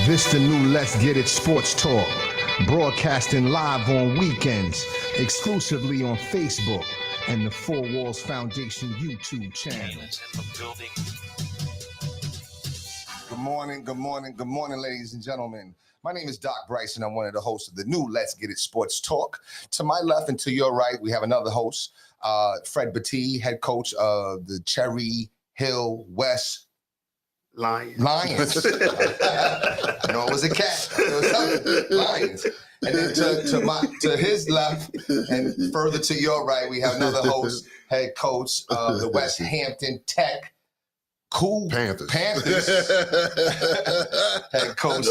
This the new Let's Get It Sports Talk, broadcasting live on weekends, exclusively on Facebook and the Four Walls Foundation YouTube channel. Good morning, ladies and gentlemen. My name is Doc Bryson. I'm one of the hosts of the new Let's Get It Sports Talk. To my left and to your right, we have another host, Fred Battie, head coach of the Cherry Hill West Lions. No, it was a cat. It was something. Lions. And then to his left and further to your right, we have another host, head coach of the West Hampton Tech Panthers. Head coach,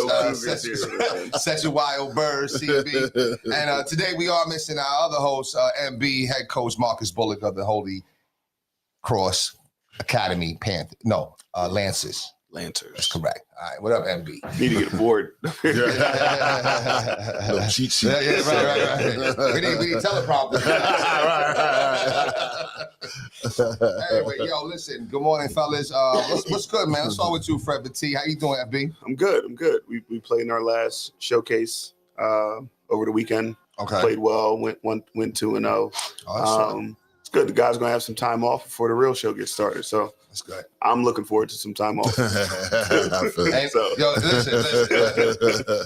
such a wild bird, CB. And today we are missing our other host, MB, head coach Marcus Bullock of the Holy Cross Academy Panthers. No, Lancers. That's correct. All right, what up, MB? Need to get aboard. Little cheat sheet. Right. We need teleprompter. Anyway, yo, listen. Good morning, fellas. What's good, man? Let's start with you, Fred Battie. How you doing, FB? I'm good. We played in our last showcase over the weekend. Okay. Played well. Went 2-0. Oh, it's good. The guys gonna have some time off before the real show gets started. So that's good. I'm looking forward to some time off. Yo,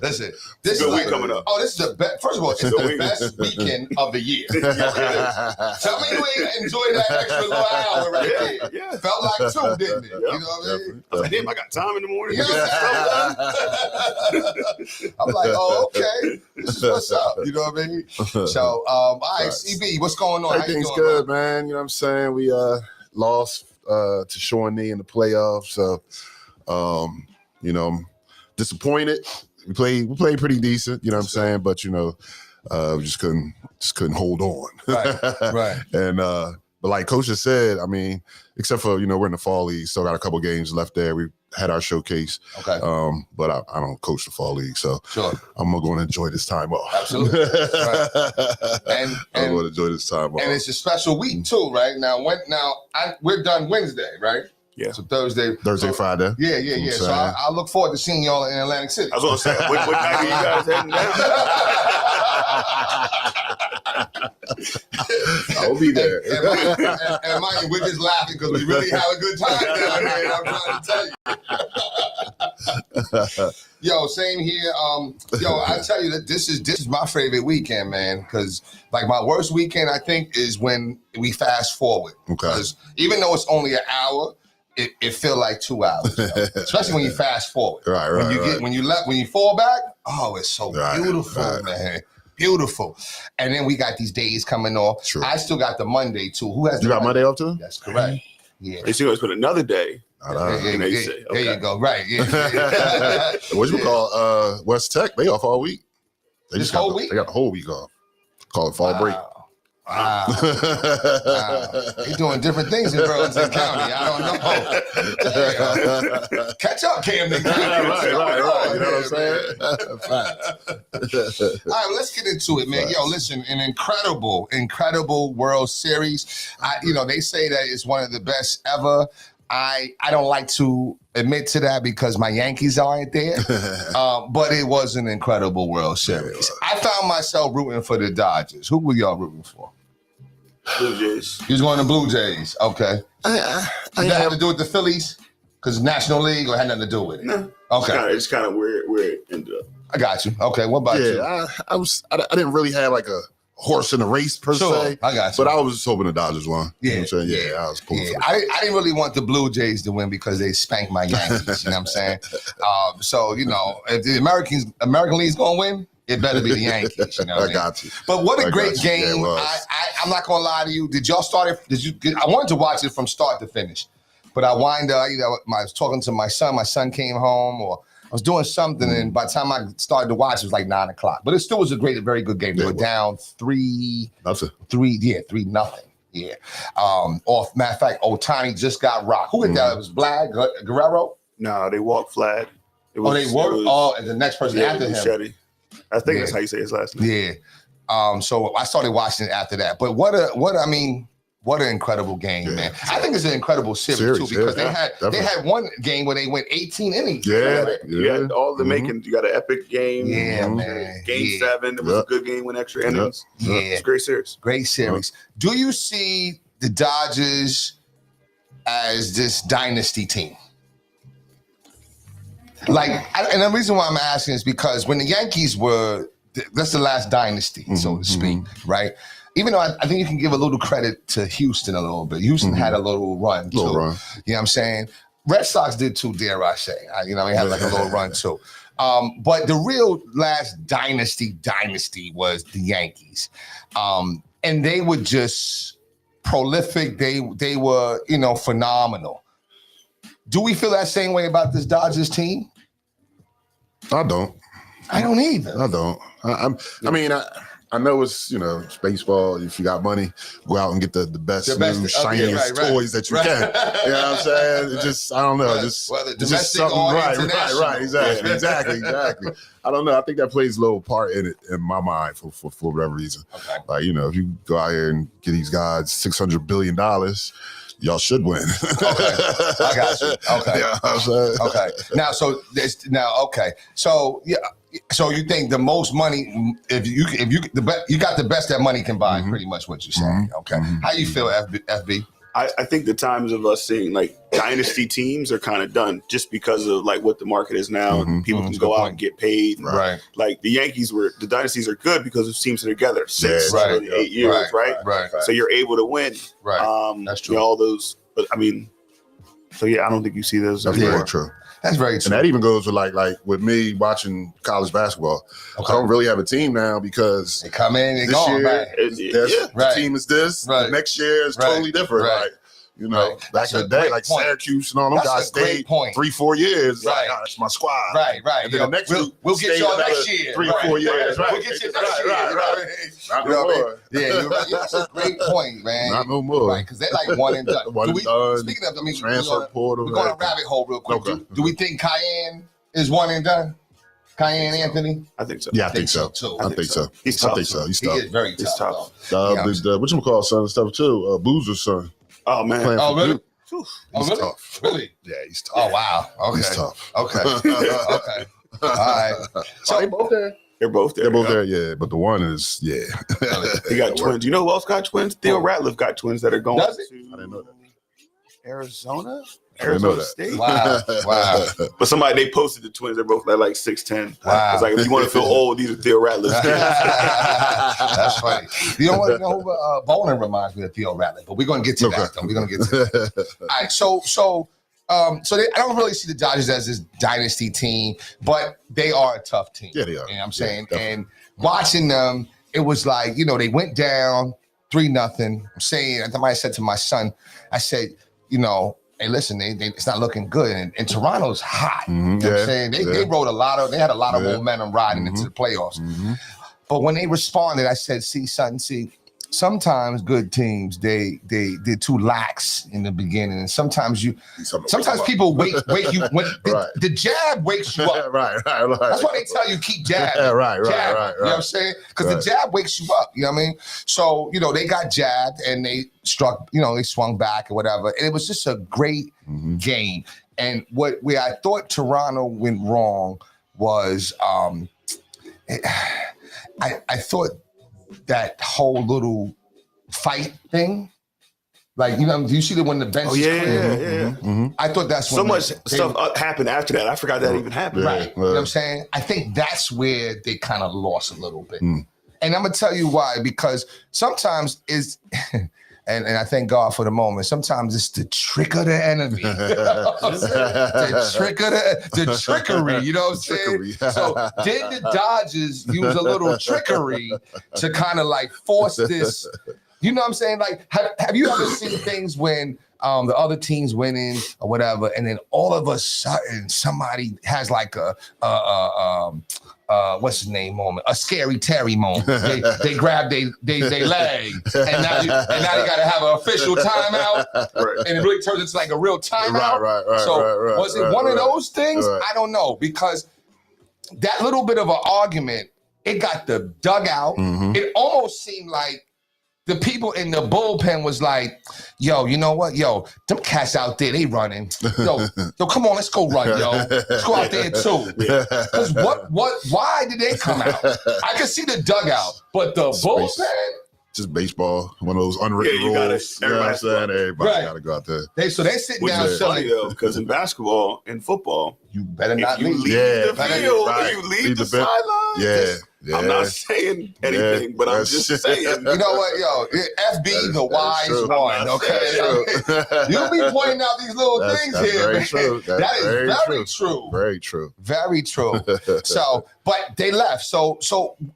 listen. This good is week coming up. Oh, this is the best. First of all, it's the best weekend of the year. Tell me you ain't enjoyed that extra little hour right there. Yeah. Felt like two, didn't it? Yep. You know what I mean? I was like, damn, I got time in the morning. You know I'm like, oh, okay. This is what's up. You know what I mean? So, all right, CB, what's going on? Everything's good, man. You know what I'm saying? We lost to Shawnee in the playoffs. So, disappointed. We played pretty decent, you know what I'm saying? But, we just couldn't hold on. Right. And but like Coach just said, I mean, except for, we're in the fall league, still got a couple games left there. We had our showcase. Okay. But I don't coach the fall league, so Sure. I'm going to enjoy this time off. Absolutely. Right. And I'm going to enjoy this time off. And it's a special week too, right? We're done Wednesday, right? Yeah. So Thursday, Friday. Yeah. So I look forward to seeing y'all in Atlantic City. I was gonna say, what night are you guys heading down? I'll be there. And Mike, we're just laughing because we really have a good time down here. I'm trying to tell you. Yo, same here. I tell you that this is my favorite weekend, man. Because like my worst weekend, I think, is when we fast forward. Okay. Because even though it's only an hour, it feel like 2 hours. Especially when you fast forward. Right. When you fall back, oh, it's so beautiful, man. Beautiful. And then we got these days coming off. True. I still got the Monday too. Who has You got Monday off too? That's correct. Yeah. They still put another day. There you go. Right. Yeah. What you call West Tech? They off all week. They This whole week? They got the whole week off. Call it fall break. Wow. They're doing different things in Burlington County. I don't know. Catch up, Camden County. Right. You know what I'm saying? All right, well, let's get into it, man. Yo, listen, an incredible World Series. They say that it's one of the best ever. I don't like to admit to that because my Yankees aren't there, but it was an incredible World Series. I found myself rooting for the Dodgers. Who were y'all rooting for? Blue Jays. You was going to Blue Jays. Okay. Did that have to do with the Phillies? Because National League, or had nothing to do with it? No. Okay. It's kind of where it ended up. I got you. Okay, what about you? I didn't really have like a horse in the race per se. I got you. But I was just hoping the Dodgers won. Yeah. You know what I'm saying? I was pulling for them. I didn't really want the Blue Jays to win because they spanked my Yankees. You know what I'm saying? If the American League's going to win, it better be the Yankees. You know what I got you. But what a great game. Yeah, it was. I'm not going to lie to you. Did y'all start it? I wanted to watch it from start to finish. But I wind up, I was talking to my son. My son came home, or I was doing something, and by the time I started to watch, it was like 9:00. But it still was a very good game. They were down 3-0. Yeah. Matter of fact, Ohtani just got rocked. Who hit that? It was Vlad Guerrero? No, they walked flat. They worked? And the next person after him. Shetty. I think that's how you say his last name. Yeah. So I started watching it after that. But What an incredible game, Yeah. man. I think it's an incredible series too, because yeah, they had one game where they went 18 innings. Yeah, You had all the Mhm. making. You got an epic game. Yeah, Mhm. man. Game Yeah. 7. It was a good game with extra innings. Yeah. It's a great series. Great series. Do you see the Dodgers as this dynasty team? And the reason why I'm asking is because when the Yankees were, that's the last dynasty, so to speak, right? Even though I think you can give a little credit to Houston a little bit. Houston had a little run too. You know what I'm saying? Red Sox did too, dare I say. They had like a little run too. But the real last dynasty was the Yankees. And they were just prolific. They were, phenomenal. Do we feel that same way about this Dodgers team? I don't. I don't either. I don't. I know it's it's baseball. If you got money, go out and get the best, new, shiniest toys that you can. You know what I'm saying? It just I don't know. Whether It's just something right. Exactly. I don't know. I think that plays a little part in it in my mind for whatever reason. Okay. Like if you go out here and get these guys $600 billion. Y'all should win. Okay, I got you. Okay, yeah, I'm saying. Okay. So you think the most money, if you got the best that money can buy, pretty much what you're saying. Okay. How you feel, FB? I think the times of us seeing like dynasty teams are kind of done just because of like what the market is now. People can go out and get paid. Right. Like the dynasties are good because it seems together 6, Yeah, right. 8 years, right? So you're able to win. Right. That's true. All those, but I mean, I don't think you see those. That's anymore. very true. That's very true. And that even goes with like with me watching college basketball. Okay. I don't really have a team now because They come in, they this go. year Right. the team is this. Right. The next year is totally different. Right. Like, Right. back That's in a the day, great like point. Syracuse and all them That's guys a great stayed point. 3-4 years. Right. Like, that's my squad. Right. And then the next we'll get stayed y'all another next year. 3 or 4 years. Right. We'll get you next year. Right. Not You know no what I mean? more. Yeah, you're right. That's a great point, man. Not no more. Right, because they're like one and done. One and done. Speaking of, Transfer portal. we're going on a rabbit hole real quick. Okay. Do we think Cayenne is one and done? Cayenne Anthony? I think so. Yeah, I think so. too. I think so. He's I tough. think so. He's He tough. is very He's tough. tough. Whatchamacallit son and stuff too. Boozer's son. Oh man. Playing Oh, for really? Duke. He's really? tough. Really? Yeah, he's tough. Oh, wow. Okay. He's tough. Okay. Okay. All right. So they both there. They're both there. They're both there, yeah. But the one is, yeah. He got twins. You know who else got twins? Theo Ratliff got twins that are going Does it? to I didn't know that. Arizona? I didn't know Arizona that. State? Wow. But they posted the twins. They're both like 6'10". Wow. It's like, if you want to feel old, these are Theo Ratliff's kids. That's funny. You know what? Bowling reminds me of Theo Ratliff, but we're going to get to that, though. We're going to get to that. All right. I don't really see the Dodgers as this dynasty team, but they are a tough team. Yeah, they are. You know what I'm saying? Yeah, and watching them, it was like, they went down 3-0. I'm saying, I think I said to my son, I said, hey, listen, it's not looking good. And Toronto's hot. You know what I'm saying? They had a lot of momentum riding into the playoffs. But when they responded, I said, sometimes good teams, they're too lax in the beginning. And sometimes people wake you when the jab wakes you up. Right. That's why they tell you keep jabbing. Right. You know what I'm saying? Because the jab wakes you up. You know what I mean? So, they got jabbed and they struck, they swung back or whatever. And it was just a great game. And where I thought Toronto went wrong was I thought that whole little fight thing, like, do you see that when the bench is clear? Yeah. I thought that's So when much stuff happened after that. I forgot that even happened. Right. You know what I'm saying? I think that's where they kind of lost a little bit. And I'm going to tell you why, because sometimes it's, and I thank God for the moment, sometimes it's the trick of the enemy. the trickery, you know what I'm saying? So did the Dodgers use a little trickery to kind of like force this, you know what I'm saying? Like, have you ever seen things when the other team's winning or whatever, and then all of a sudden somebody has like a what's his name moment, a scary Terry moment. They grab their leg, and now you got to have an official timeout, and it really turns into like a real timeout. Right. So was it one of those things? Right. I don't know, because that little bit of an argument, it got the dugout. It almost seemed like the people in the bullpen was like, yo, you know what? Yo, them cats out there, they running. Yo, come on, let's go run, yo. Let's go out there too. Because why did they come out? I could see the dugout, but the bullpen? Just baseball, one of those unwritten rules. Everybody got to go out there. So they sitting down. Which is funny though, because in basketball and football, you better not leave. The field, you leave the sidelines. Yeah. I'm not saying anything, but I'm just saying. You know what, yo? FB, the wise one, okay? You'll be pointing out these little things here. Very true. That is very true. Very true. Very true. So, but they left. So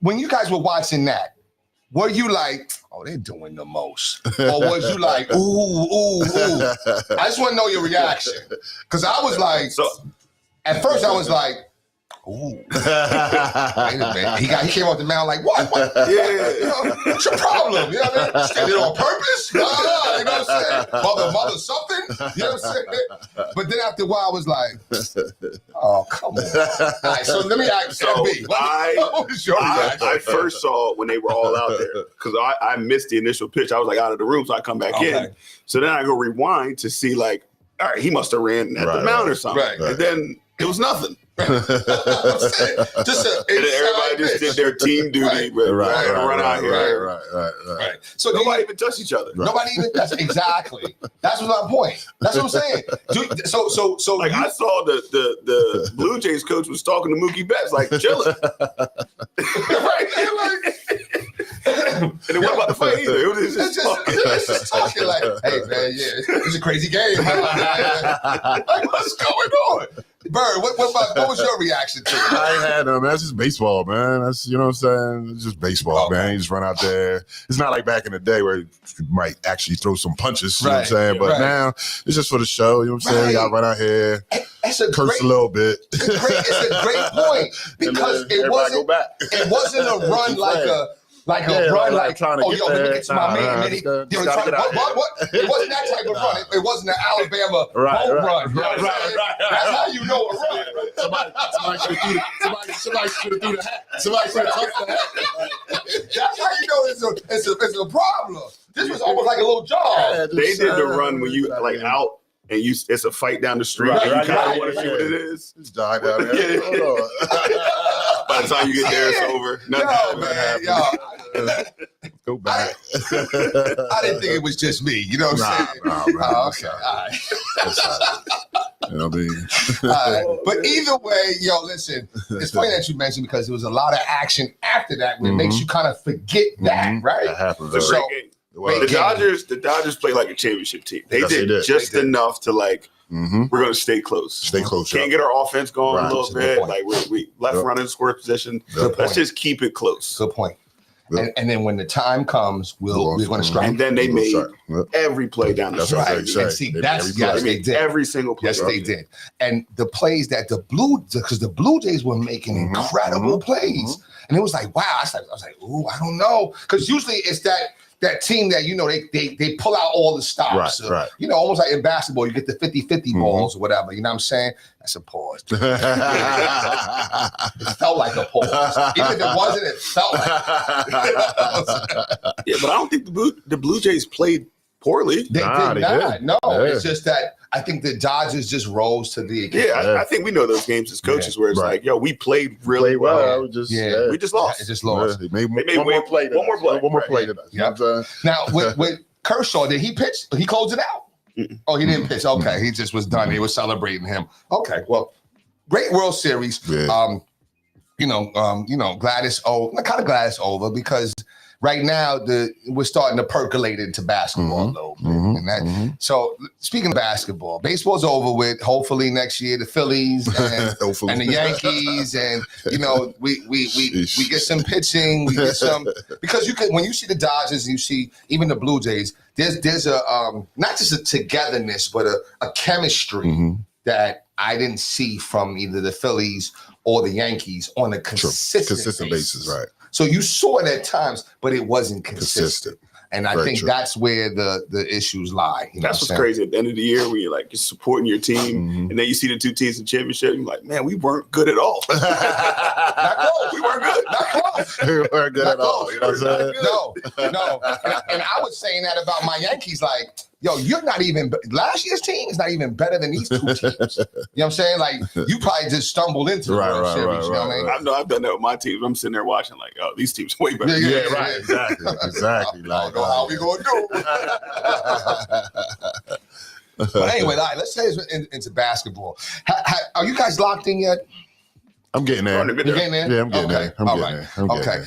when you guys were watching that, were you like, oh, they're doing the most? Or was you like, ooh? I just want to know your reaction. Because I was like, at first I was like, ooh. Wait a minute. He came off the mound like, what? Yeah. You know, what's your problem? You know what I mean? Did it on purpose? No. You know what I'm saying? Mother something? You know what I'm saying? But then after a while, I was like, oh, come on. All right, so let me ask FB. What was your reaction? I first saw when they were all out there because I missed the initial pitch. I was like out of the room, so I come back in. So then I go rewind to see like, all right, he must have ran at the mound or something. Right. And then it was nothing. Everybody just did their team duty, run out here. Right. So nobody even touched each other. Nobody even touched. Exactly. That's my point. That's what I'm saying. So like I saw the Blue Jays coach was talking to Mookie Betts, like chilling. And it wasn't about the fight either. It was just talking like, hey man, it's a crazy game. Like, what's going on? Bird, what was your reaction to it? I ain't had them. That's just baseball, man. That's, you know what I'm saying? It's just baseball, man. You just run out there. It's not like back in the day where you might actually throw some punches, you know what I'm saying? But now it's just for the show, you know what I'm saying? You gotta run out here, curse a little bit. It's a great point because it wasn't a run like a run, like trying to let me get to my man. It wasn't that type of run. It wasn't an Alabama home run. Right. That's how you know a run. Somebody should have threw the hat. Somebody should have touched the hat. That's how you know it's a problem. This was almost like a little jog. They did the run when you like out. And it's a fight down the street. You kind of want to see what it is. It's died down there. By the time you get there, it's over. Go back. I didn't think it was just me. You know what I'm saying? Okay. All right. You know what I mean? All right. But either way, listen, it's funny that you mentioned because there was a lot of action after that where it makes you kind of forget that, right? That happens. It's a great game. The Dodgers play like a championship team. They did just enough to like, we're going to stay close. Can't get our offense going a little bit. Like we left running score position. Let's just keep it close. Good point. And then when the time comes, we're going to strike. And then they made every play down the stretch. And see, they did. Every single play. Yes, they did. And the plays that the Blue Jays were making incredible plays. And it was like, wow. I was like, ooh, I don't know. Because usually it's that team that, they pull out all the stops. Right. Almost like in basketball, you get the 50-50 balls or whatever. You know what I'm saying? That's a pause. It felt like a pause. Even if it wasn't, it felt like Yeah, but I don't think the Blue Jays played poorly. They did not. No, it's just that I think the Dodgers just rose to the occasion. Yeah, I think we know those games as coaches where it's like, we played really well. We just lost. It just lost. They made one more play. One more play tonight. Yep. Now, with Kershaw, did he pitch? He closed it out? Oh, he didn't pitch. Okay, he just was done. They were celebrating him. Okay, well, great World Series. Yeah. Glad it's over because right now we're starting to percolate into basketball a little bit. So speaking of basketball, baseball's over with. Hopefully next year the Phillies and the Yankees and we get some pitching, we get some because when you see the Dodgers and you see even the Blue Jays, there's a not just a togetherness but a chemistry that I didn't see from either the Phillies or the Yankees on a consistent basis. Right. So you saw it at times, but it wasn't consistent. And I think that's where the issues lie. That's what's crazy at the end of the year when you're like, you're supporting your team and then you see the two teams in the championship. You're like, man, we weren't good at all. We weren't good. Not close. We weren't good at all. You know what I'm saying? No. And I was saying that about my Yankees, like, yo, you're not even, last year's team is not even better than these two teams. You know what I'm saying? Like, you probably just stumbled into the World Series. You know what I mean? I know I've done that with my team. I'm sitting there watching, like, oh, these teams way better. Yeah, right. Exactly. I don't know how we going to do. But anyway, let's say it's into basketball. Are you guys locked in yet? I'm getting there. You're getting there? Yeah, I'm getting there. Okay.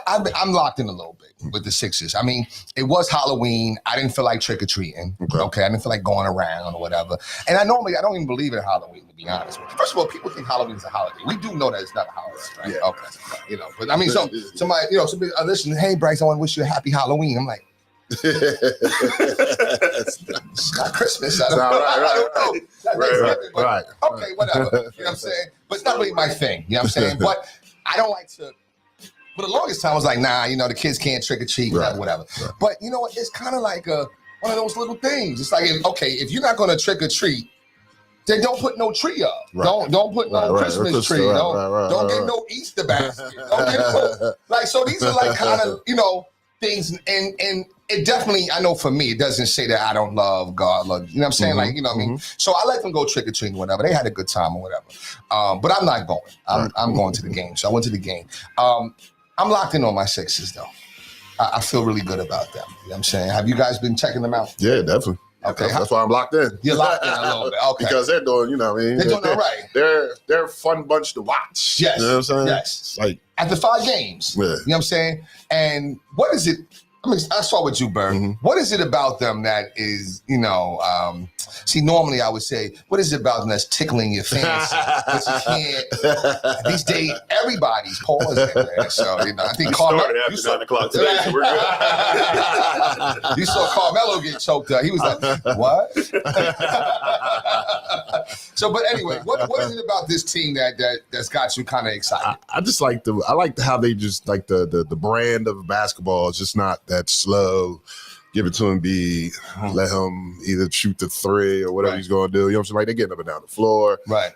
I'm locked in a little bit with the Sixers. I mean, it was Halloween. I didn't feel like trick-or-treating. Okay. I didn't feel like going around or whatever. And I don't even believe in Halloween, to be honest with you. First of all, people think Halloween is a holiday. We do know that it's not a holiday, right? Yeah. Okay. You know, but I mean, somebody, listen, hey, Bryce, I want to wish you a happy Halloween. I'm like, it's not Christmas. I don't know. Right. Okay, whatever. You know what I'm saying? But it's not really my thing. You know what I'm saying? But I don't like to. For the longest time, I was like, nah, the kids can't trick or treat, whatever. Right. But you know what? It's kind of like one of those little things. It's like, if you're not going to trick or treat, then don't put no tree up. Right. Don't put no Christmas tree. Don't get no Easter basket. Don't get no, like, so these are like kind of, things, and it definitely, I know for me, it doesn't say that I don't love God, you know what I'm saying? Like, you know what I mean? So I let them go trick-or-treating or whatever. They had a good time or whatever. But I'm not going. I'm going to the game. So I went to the game. I'm locked in on my Sixers, though. I feel really good about them. You know what I'm saying? Have you guys been checking them out? Yeah, definitely. Okay. That's why I'm locked in. You're locked in a little bit. Okay. Because they're doing, they're doing all right. They're a fun bunch to watch. Yes. You know what I'm saying? Yes. It's like after 5 games. Yeah. You know what I'm saying? And what is it? I mean, I saw with you, Berg. What is it about them that is, see, normally I would say, what is it about them that's tickling your fancy? But you can't. These days, everybody's pausing, man. So, I think Carmelo. You saw 9 o'clock today, so we're good. You saw Carmelo get choked up. He was like, what? So, but anyway, what is it about this team that's got you kind of excited? I just like how they just like the brand of basketball is just not that slow. Give it to him, let him either shoot the 3 or whatever he's going to do. You know what I'm saying? Like, they're getting up and down the floor. Right.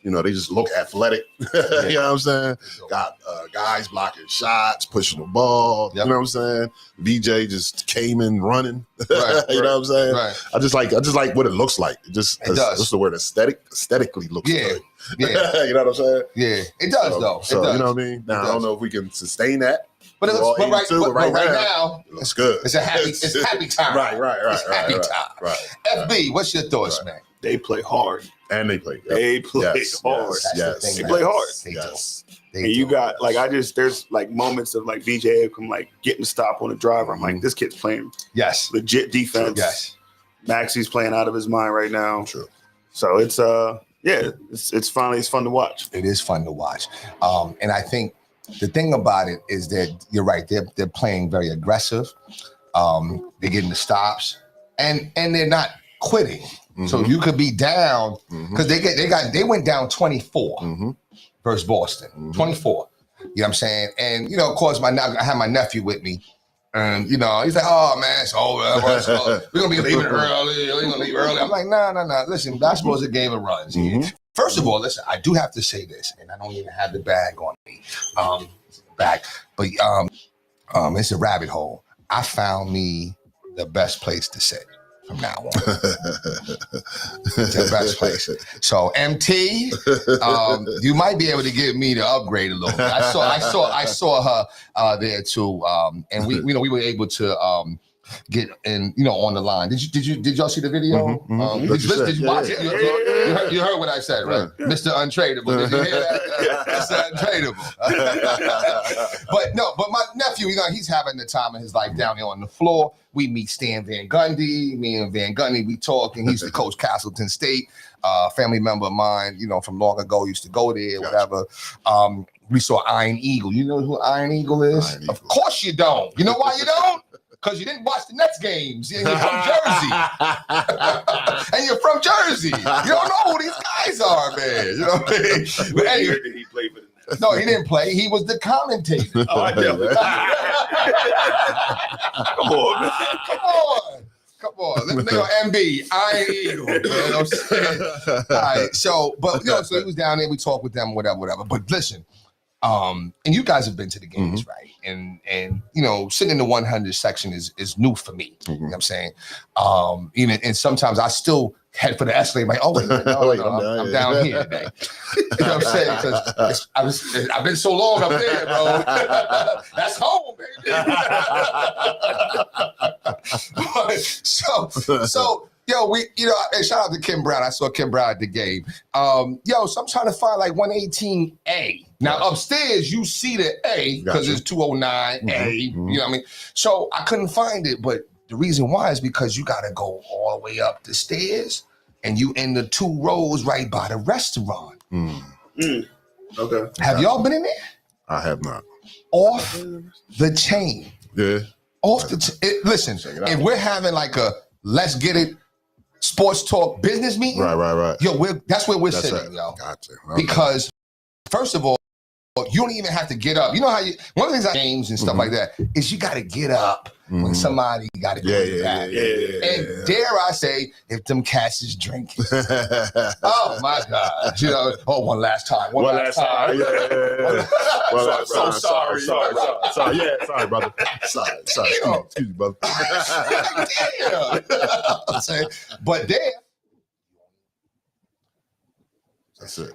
They just look athletic. You know what I'm saying? Got guys blocking shots, pushing the ball. Yep. You know what I'm saying? VJ just came in running. Right. You know what I'm saying? Right. I just like what it looks like. It does. What's the word? Aesthetically looks good. Yeah. You know what I'm saying? Yeah. It does, though. So, it does. you know what I mean? Now, I don't know if we can sustain that. But right now, it's good. It's happy time. Right. It's happy time. Right. FB, what's your thoughts, man? They play hard. And they play. They play hard. Yes. They play hard. Yes. And you got there's like moments of like VJ come like getting a stop on a driver. I'm like, this kid's playing legit defense. Yes. Maxi's playing out of his mind right now. True. So it's it's fun to watch. It is fun to watch. And I think the thing about it is that you're right. They're playing very aggressive. They're getting the stops, and they're not quitting. So you could be down because they went down 24 versus Boston. 24. You know what I'm saying? And of course, I had my nephew with me, and he's like, "Oh man, it's over. So we're gonna be leaving early. We're gonna leave early." I'm like, "No. Listen, basketball is a game of runs." First of all, listen, I do have to say this, and I don't even have the bag on me, but it's a rabbit hole. I found me the best place to sit from now on. It's the best place. So MT, you might be able to get me to upgrade a little bit. I saw her there too, and we were able to get in, on the line. Did y'all see the video? Did you watch it? You heard what I said, right? Mr. Untradeable. Did you hear that? Mr. Untradeable. But my nephew, he's having the time of his life down there on the floor. We meet Stan Van Gundy. Me and Van Gundy, we talk, and he's the coach Castleton State, family member of mine, from long ago, used to go there, whatever. We saw Iron Eagle. You know who Iron Eagle is? Of course you don't. You know why you don't? Because you didn't watch the Nets games. And you're from Jersey. And you're from Jersey. You don't know who these guys are, man. You know what I mean? But anyway, did he play for the Nets? No, he didn't play. He was the commentator. Oh, I know. Come on. Let's go MB, Iron Eagle. You know what I'm saying? All right. So, so he was down there. We talked with them, whatever. But listen, And you guys have been to the games, right? And you know, sitting in the 100 section is new for me. You know what I'm saying? Even and sometimes I still head for the escalator, like, oh wait, I'm down here today. You know what I'm saying? Because I've been so long up there, bro. That's home, baby. so. Yo, and shout out to Kim Brown. I saw Kim Brown at the game. So I'm trying to find like 118A. Now upstairs, you see the A because it's 209A. You know what I mean? So I couldn't find it, but the reason why is because you got to go all the way up the stairs, and you in the 2 rows right by the restaurant. Okay. Have y'all been in there? I have not. Off the chain. Yeah. Off the listen, if we're having like a let's get it sports talk business meeting. Right. Yo, that's where we're sitting, yo. Gotcha. Okay. Because first of all, you don't even have to get up. You know how one of the things games and stuff like that is you got to get up when somebody got to go to the back. And dare I say, if them cats is drinking. Oh my God. You know, one last time. One last time. So sorry. Sorry. Yeah, sorry, brother. Sorry. Excuse me, brother. I'm saying, but there. That's it.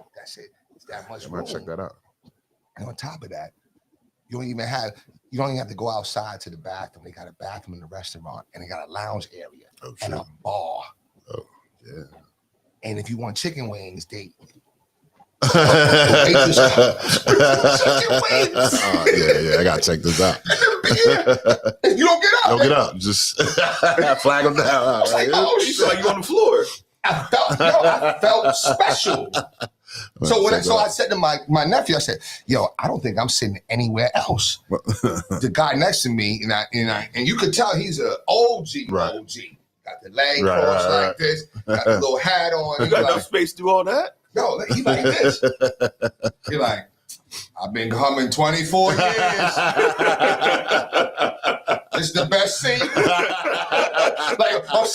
It's that much I'm room. gonna check that out. And on top of that, you don't even have to go outside to the bathroom. They got a bathroom in the restaurant, and they got a lounge area and a bar. Oh, yeah. And if you want chicken wings, they Yeah, I gotta check this out. And you don't get up. Just flag them down. Like, oh, you feel like you on the floor. I felt special. So I said to my nephew, I said, "Yo, I don't think I'm sitting anywhere else." The guy next to me, and you could tell he's an OG. OG. Got the leg crossed like this, got the little hat on. You got enough space to do all that? No, he like this. He like, I've been coming 24 years. It's the best seat. Like on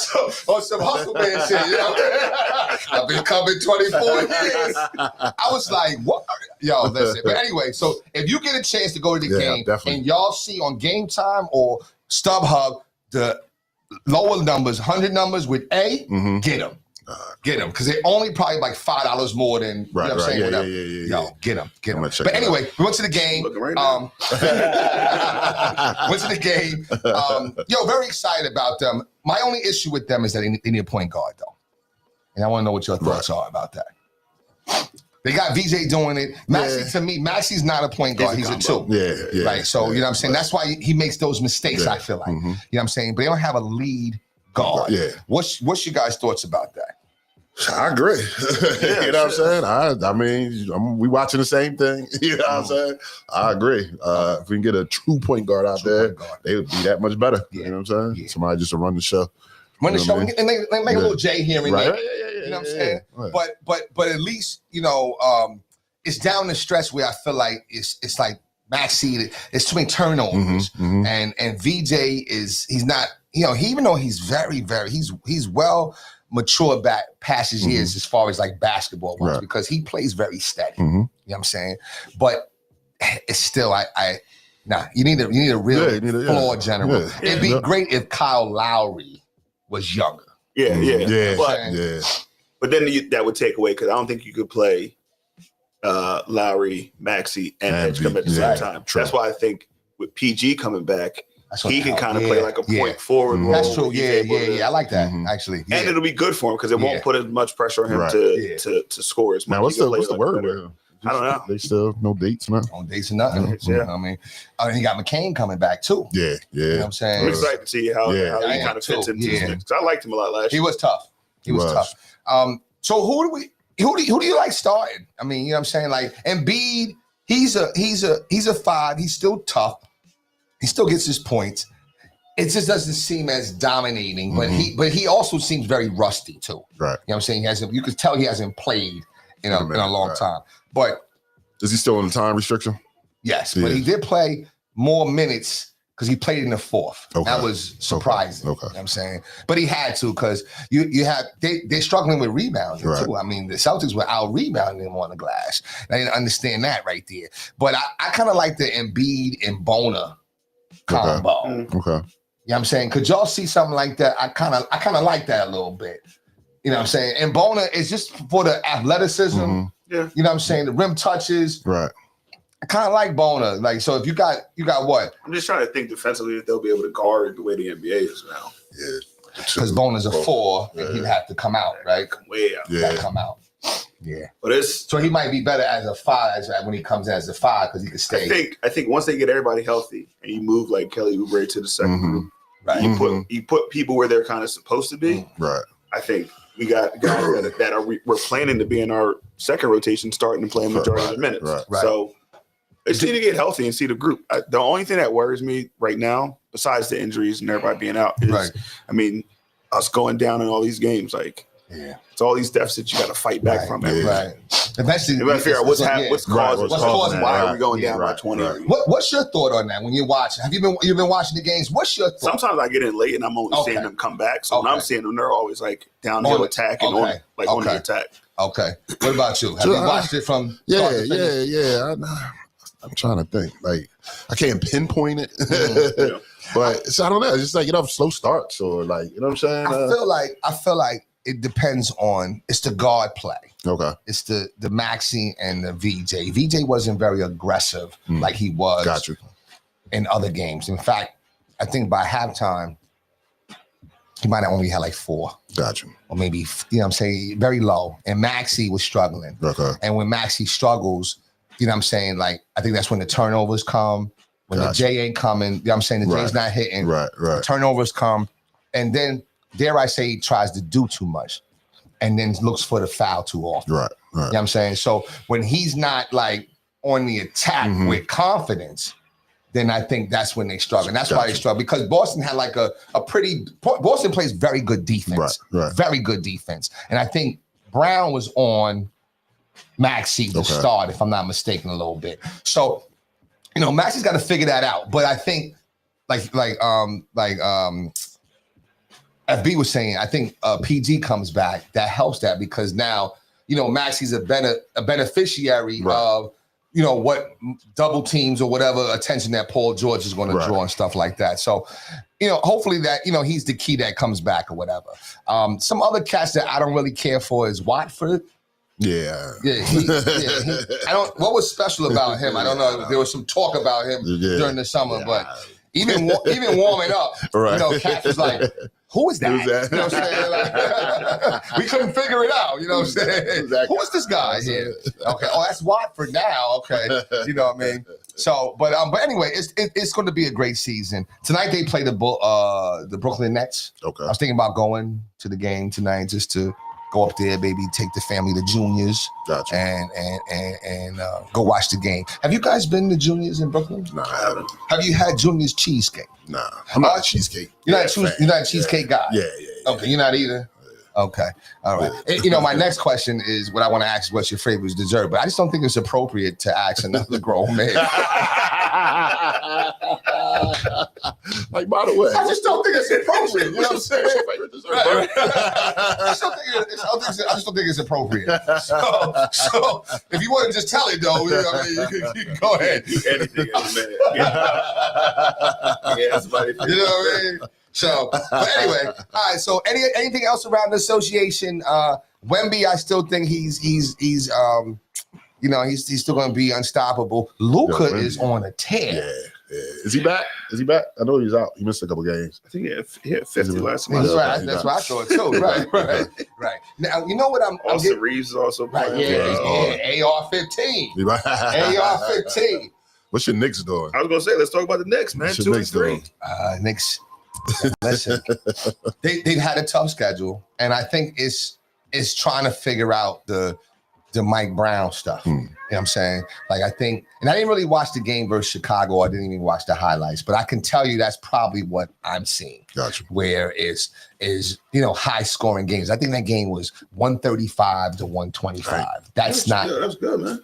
some hustle man shit, you know? I've been coming 24 years. I was like, what? Yo, listen. But anyway, so if you get a chance to go to the game definitely. And y'all see on Game Time or StubHub the lower numbers, 100 numbers with A, get them. Get them, because they're only probably like $5 more than, you know what I'm saying? Whatever. Yo, get them. But anyway, we went to the game. Went to the game. Very excited about them. My only issue with them is that they need a point guard, though. And I want to know what your thoughts are about that. They got VJ doing it. Maxey, to me, Maxey's not a point guard. He's a 2. Yeah. Right, so, you know what I'm saying? That's why he makes those mistakes, I feel like. You know what I'm saying? But they don't have a lead guard. Yeah. What's your guys' thoughts about that? I agree. You know what I'm saying? I mean, we watching the same thing. You know what I'm saying? I agree. If we can get a true point guard out there, they would be that much better. You know what I'm saying? Yeah. Somebody just to run the show. And make a little J here and there. You know what I'm saying? Right. But at least, it's down the stretch where I feel like it's like Maxey, it's too many turnovers. And VJ he's not, even though he's very, very, he's well mature back past his years as far as like basketball goes, because he plays very steady. You know what I'm saying? But it's still you need a real floor general. It'd be great if Kyle Lowry was younger. But then that would take away, because I don't think you could play Lowry, Maxey, and Edgecombe at the same time. That's why I think with PG coming back, he can kind of play like a point forward role. That's true. I like that actually. And it'll be good for him because it won't put as much pressure on him to score as much. Now, what's the word with him? I don't know. They still no dates now. No dates or nothing. I mean, he got McCain coming back too. Yeah. You know what I'm saying? I'm excited to see how he kind of fits into this mix. I liked him a lot last year. He was tough. So who do you like starting? I mean, you know what I'm saying? Like Embiid, he's a 5. He's still tough. He still gets his points. It just doesn't seem as dominating, but he also seems very rusty too. Right. You know what I'm saying? You could tell he hasn't played in a long time. But is he still on the time restriction? Yes, but he did play more minutes because he played in the fourth. Okay. That was surprising. Okay. You know what I'm saying? But he had to because they're struggling with rebounding too. I mean, the Celtics were out rebounding them on the glass. I didn't understand that right there. But I kind of like the Embiid and Bona combo. Okay. You know what I'm saying? Could y'all see something like that? I kind of like that a little bit. You know what I'm saying? And Bona is just for the athleticism. Yeah. You know what I'm saying? The rim touches. Right. I kind of like Bona. Like, so if you got what? I'm just trying to think defensively if they'll be able to guard the way the NBA is now. Yeah. Because Bona's a 4, and he'd have to come out, right? Way out. Yeah. Come out. Yeah. But so he might be better as a 5 when he comes in as a 5 because he can stay. I think once they get everybody healthy and you move like Kelly Oubre to the second group, right? You put people where they're kind of supposed to be. Right. I think we got guys we're planning to be in our second rotation, starting to play a majority of the minutes. Right. So they just need to get healthy and see the group. The only thing that worries me right now, besides the injuries and everybody being out, is I mean, us going down in all these games, like it's all these deficits you got to fight back from. Right. Eventually, you got to figure out what's causing. Why are we going down by 20? What's your thought on that when you're watching? Have you've been watching the games? What's your thought? Sometimes I get in late and I'm only seeing them come back. So when I'm seeing them, they're always like downhill attack and on the attack. Okay. What about you? Have you watched it from? Yeah. I'm trying to think. Like, I can't pinpoint it, but I don't know. It's just like slow starts or like you know what I'm saying. I feel like it depends on it's the guard play. Okay. It's the Maxey and the VJ. VJ wasn't very aggressive like he was in other games. In fact, I think by halftime he might have only had like 4. Gotcha. Or maybe, you know what I'm saying, very low. And Maxey was struggling. Okay. And when Maxey struggles, you know what I'm saying, like, I think that's when the turnovers come, when the J ain't coming, you know what I'm saying, the J's not hitting. Right. The turnovers come. And then, dare I say, he tries to do too much and then looks for the foul too often. Right. You know what I'm saying? So when he's not like on the attack with confidence, then I think that's when they struggle. And that's why they struggle, because Boston had like Boston plays very good defense. Right. Very good defense. And I think Brown was on Maxey to start, if I'm not mistaken, a little bit. So, you know, Maxey's got to figure that out. But I think like FB was saying, I think PG comes back. That helps that because now, you know, Maxey's a beneficiary of, you know, what double teams or whatever attention that Paul George is going to draw and stuff like that. So, you know, hopefully that, you know, he's the key that comes back or whatever. Some other cats that I don't really care for is Watford. Yeah. I don't. What was special about him? I don't know. There was some talk about him during the summer, but even warming up, you know, Cat was like, "Who is that?" You know what I'm saying? Like, we couldn't figure it out. You know what I'm saying? Who is this guy here? Okay. Oh, that's Watford now. Okay. You know what I mean? So, but anyway, it's going to be a great season. Tonight they play the Brooklyn Nets. Okay. I was thinking about going to the game tonight just to go up there, baby, take the family to Juniors, and go watch the game. Have you guys been to Juniors in Brooklyn? No, I haven't. Have you had Juniors cheesecake? Nah, I'm not a cheesecake. You're not a cheesecake guy? Yeah. Okay, you're not either? Okay, all right. You know, my next question is what I want to ask is what's your favorite dessert, but I just don't think it's appropriate to ask another grown man. Like, by the way, I just don't think it's appropriate. You know what I'm saying? Right. I just don't think it's appropriate. So if you want to just tell it though, you know what I mean, you can go ahead. Anything in a minute. That's about it. You know what I mean? So, but anyway, all right. So, anything else around the association? Wemby, I still think he's you know, he's still going to be unstoppable. Luka is on a tear. Yeah. Is he back? I know he's out. He missed a couple games. I think he had 50 last month. That's what I thought too. Right. Now, you know what Austin Reeves is also playing. AR-15. AR-15. What's your Knicks doing? I was going to say, let's talk about the Knicks, man. 2 and 3. Knicks. Listen, they've had a tough schedule, and I think it's trying to figure out the Mike Brown stuff. You know what I'm saying? Like, I think, and I didn't really watch the game versus Chicago. I didn't even watch the highlights, but I can tell you that's probably what I'm seeing. Gotcha. Where is you know, high scoring games. I think that game was 135 to 125. That's not. That's good, man.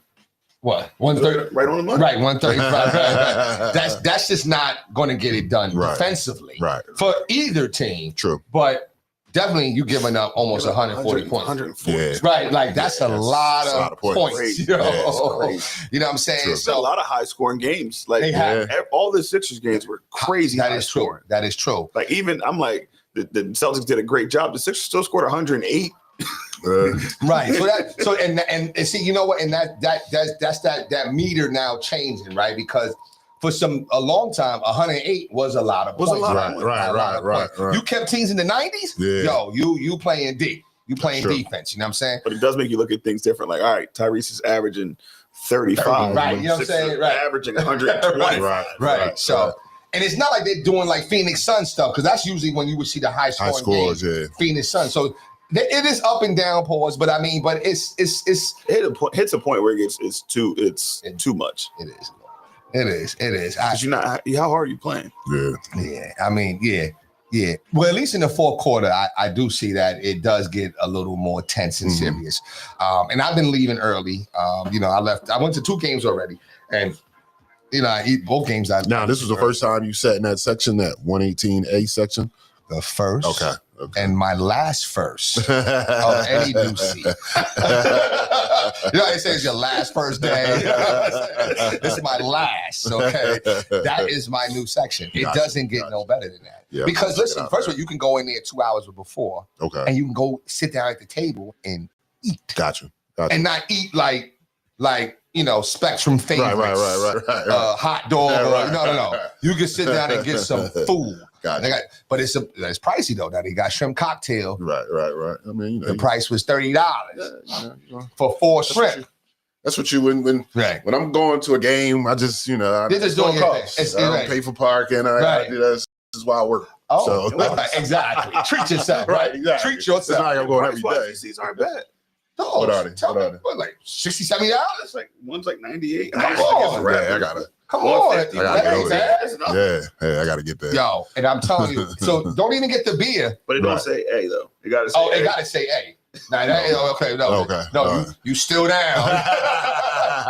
What? 130? Right on the money. Right, 135. Right. That's just not going to get it done defensively for either team. True. But definitely you giving up almost 140 points. 140. Yeah. Right, like that's a lot of points. You know what I'm saying? True. So a lot of high scoring games. Like all the Sixers games were crazy. That is true. That is true. Like even I'm like the Celtics did a great job. The Sixers still scored 108. Right. So and see, you know what? And that's that meter now changing, right? Because for a long time, 108 was a lot of points. Right. You kept teams in the 90s. Yeah. Yo, you playing D. You playing defense. You know what I'm saying? But it does make you look at things different. Like, all right, Tyrese is averaging 35. Right. You know what I'm saying? Right. Averaging 120. Right. So. And it's not like they're doing like Phoenix Suns stuff, because that's usually when you would see the high scores, Phoenix Suns. So it is up and down pause, but I mean, but it's hits a point where it's too much. It is. Because you're not. How hard are you playing? Yeah. I mean, yeah. Well, at least in the fourth quarter, I do see that it does get a little more tense and serious. And I've been leaving early. I went to 2 games already, and I eat both games. Now, this was the first time you sat in that section, that 118A section? The first. Okay. And my last first of any new seat. They say it's your last first day. This is my last, okay? That is my new section. It doesn't get no better than that. Yeah, because listen, first of all, you can go in there 2 hours before. Okay. And you can go sit down at the table and eat. Gotcha. And not eat like Spectrum favorites. Right. Hot dog. No. You can sit down and get some food. Gotcha. But it's pricey though. Now they got shrimp cocktail. Right. I mean, the price was $30 for 4 shrimp. That's what you when I'm going to a game, I just I just doing costs. I don't pay for parking. I do that. This is why I work. Oh, so. Exactly. Treat yourself. Right. Exactly. Treat yourself. It's not like I'm going every day. These aren't bad. No, what are they? What, like $60, $70? Like one's like 98. Come on, I got it. Come on, I gotta get over there. Yeah, I gotta get there. Yo, and I'm telling you, so don't even get the beer. But it don't say A though. It gotta say A. It gotta say A. Nah, no, you still down.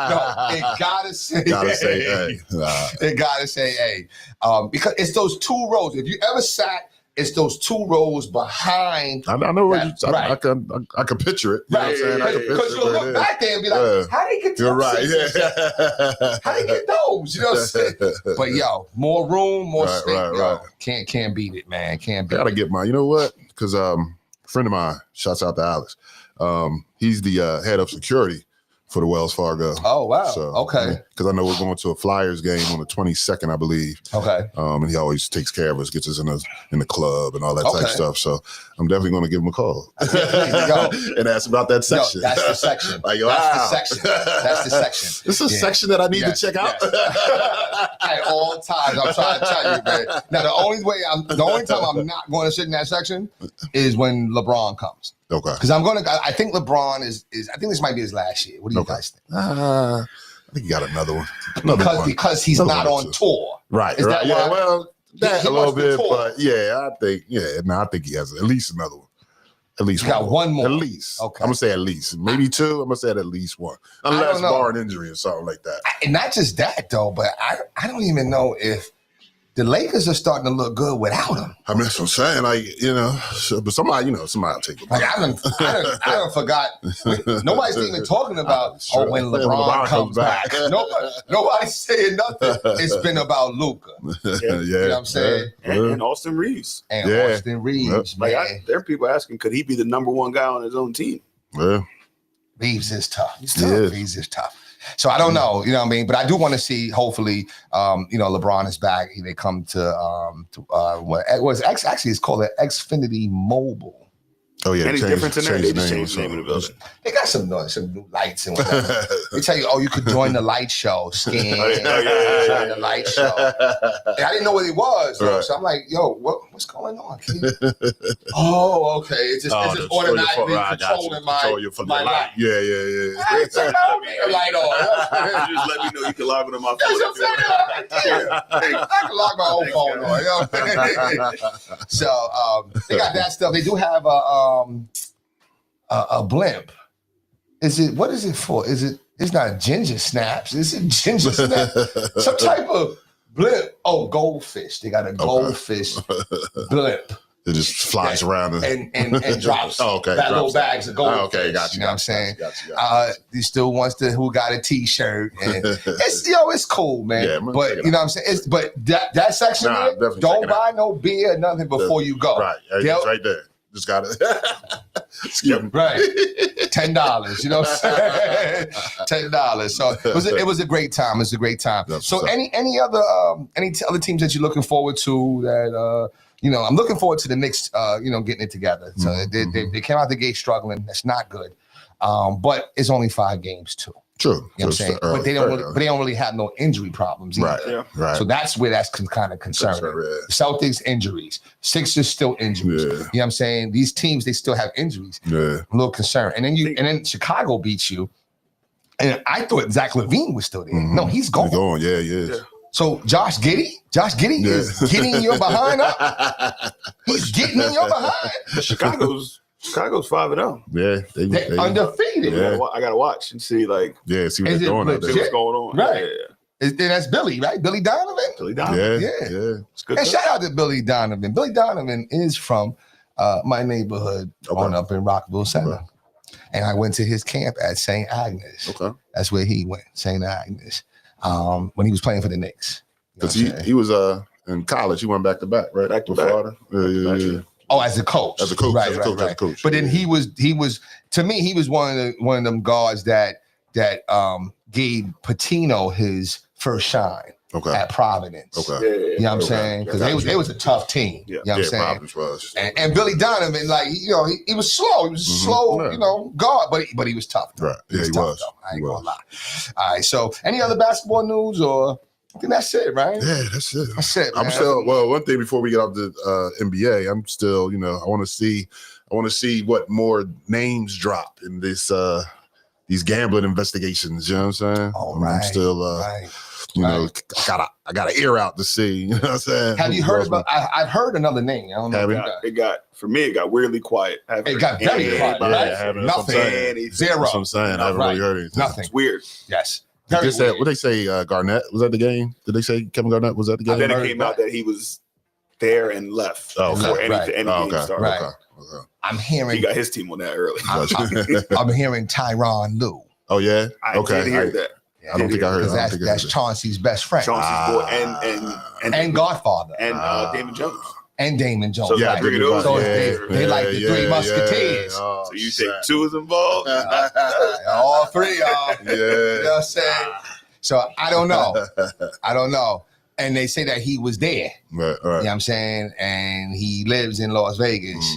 No, it gotta say A. It gotta say A. Because it's those 2 rows. If you ever sat, it's those 2 rows behind. I know where I can picture it. You know what I'm saying? Because you'll look back there and be like, how did he get those? You're right. Yeah. How did he get those? You know what I'm saying? But yo, more room, more space. Right. Can't beat it, man. Can't beat it. I gotta get mine. You know what? Because a friend of mine, shouts out to Alex. He's the head of security for the Wells Fargo. Oh, wow. So, okay. Because I know we're going to a Flyers game on the 22nd, I believe. Okay. And he always takes care of us, gets us in the club and all that type of stuff. So I'm definitely going to give him a call and ask about that section. That's the section. Like, That's the section. This is a section that I need to check out. At all times, I'm trying to tell you, man. Now, the only time I'm not going to sit in that section is when LeBron comes. Okay. Because I think LeBron is I think this might be his last year. What do you guys think? I think he got another one. Because he's not on tour. Right. Is that why? Well, that a little bit, but I think he has at least another one. At least got one more. At least. Okay. I'm gonna say at least. Maybe 2. I'm gonna say at least 1. Unless barring injury or something like that. And not just that though, but I don't even know if the Lakers are starting to look good without him. I mean, that's what I'm saying. Like, but somebody will take it. Like, I done forgot. Nobody's even talking about when LeBron comes back. Nobody's saying nothing. It's been about Luka. You know what I'm saying? And Austin Reeves. Austin Reeves, man. Like there are people asking, could he be the number 1 guy on his own team? Yeah. Reeves is tough. Reeves is tough. So I don't know, you know what I mean? But I do want to see, hopefully, LeBron is back. They come to it's called the Xfinity Mobile. Oh yeah, any difference in there? They just changed the name of the building. They got some new lights and whatever. They tell you, you could join the light show, scan, join the light show. And I didn't know what it was, though, so I'm like, yo, what's going on, kid? Okay, it's just automatically controlling my light. Yeah. I didn't turn the light on. Just let me know you can log on to my phone. That's what I'm saying. I can log my own phone on. You know? So they got that stuff. They do have a blimp. What is it for? Is It's not ginger snaps. It's a ginger snap. Some type of blimp. Oh, goldfish. They got a goldfish blimp. It just flies around and drops. Little bags of goldfish. Got you. You know what I'm saying? He still wants to who got a T-shirt. And it's cool, man. Yeah, but you know what I'm saying? But that section there, don't buy no beer or nothing before you go. Right. It's right there. Just got it. Excuse me. Right. $10. You know what I'm saying? $10. So it was a great time. It was a great time. So any other teams that you're looking forward to that I'm looking forward to the Knicks getting it together. So they came out the gate struggling. That's not good. But it's only 5 games too. True. You know what I'm saying? But they don't really have no injury problems either. Right. Yeah. Right. So that's where that's kind of concerning. Celtics injuries, Sixers still injuries. Yeah. You know what I'm saying? These teams, they still have injuries. Yeah. I'm a little concerned. And then Chicago beats you. And I thought Zach LaVine was still there. Mm-hmm. No, he's gone. He's gone. Yeah, he is. Yeah. So Josh Giddey is getting your behind up. He's getting in your behind. Chicago's 5-0. Yeah, they undefeated. Yeah. I gotta watch and see see what they're doing. See what's going on. Right. Yeah. And that's Billy, right? Billy Donovan. Yeah. It's good. And shout out to Billy Donovan. Billy Donovan is from my neighborhood on up in Rockville Center. Okay. And I went to his camp at St. Agnes. Okay. That's where he went, St. Agnes. When he was playing for the Knicks. Because he was in college, he went back to back, right? Back to Florida. Yeah. Oh, as a coach. Right. But then he was to me, he was one of them guards that gave Patino his first shine at Providence. Okay. You know what I'm saying? Because they was a tough team. Yeah. You know what I'm saying? Providence was. And Billy Donovan, he was slow. He was a slow, guard, but he was tough. Right. Yeah, he was. Though. I ain't gonna lie. All right. So any other basketball news or I think that's it, right? Yeah, that's it. That's it. I'm still one thing before we get off the NBA. I'm still, I want to see what more names drop in this these gambling investigations. You know what I'm saying? Oh, right. I'm still I got an ear out to see. You know what I'm saying? Have you heard about? I've heard another name. I don't know. It got weirdly quiet. It got very quiet. Right? Nothing. Zero. That's what I'm saying. I haven't really heard anything. Nothing. It's weird. Yes. What they say? Garnett was at the game. Did they say Kevin Garnett was at the game? Then it came out that he was there and left before any game started. Right. Okay. I'm hearing he got his team on that early. I'm hearing Tyronn Lue. Oh yeah. I didn't hear that. I don't think I heard that. That's Chauncey's best friend. Chauncey's boy and Godfather. And Damon Jones. And Damon Jones. So they like the Three Musketeers. So you think 2 is involved? All 3 y'all. Yeah. You know what I'm saying? So I don't know. And they say that he was there. Right. You know what I'm saying? And he lives in Las Vegas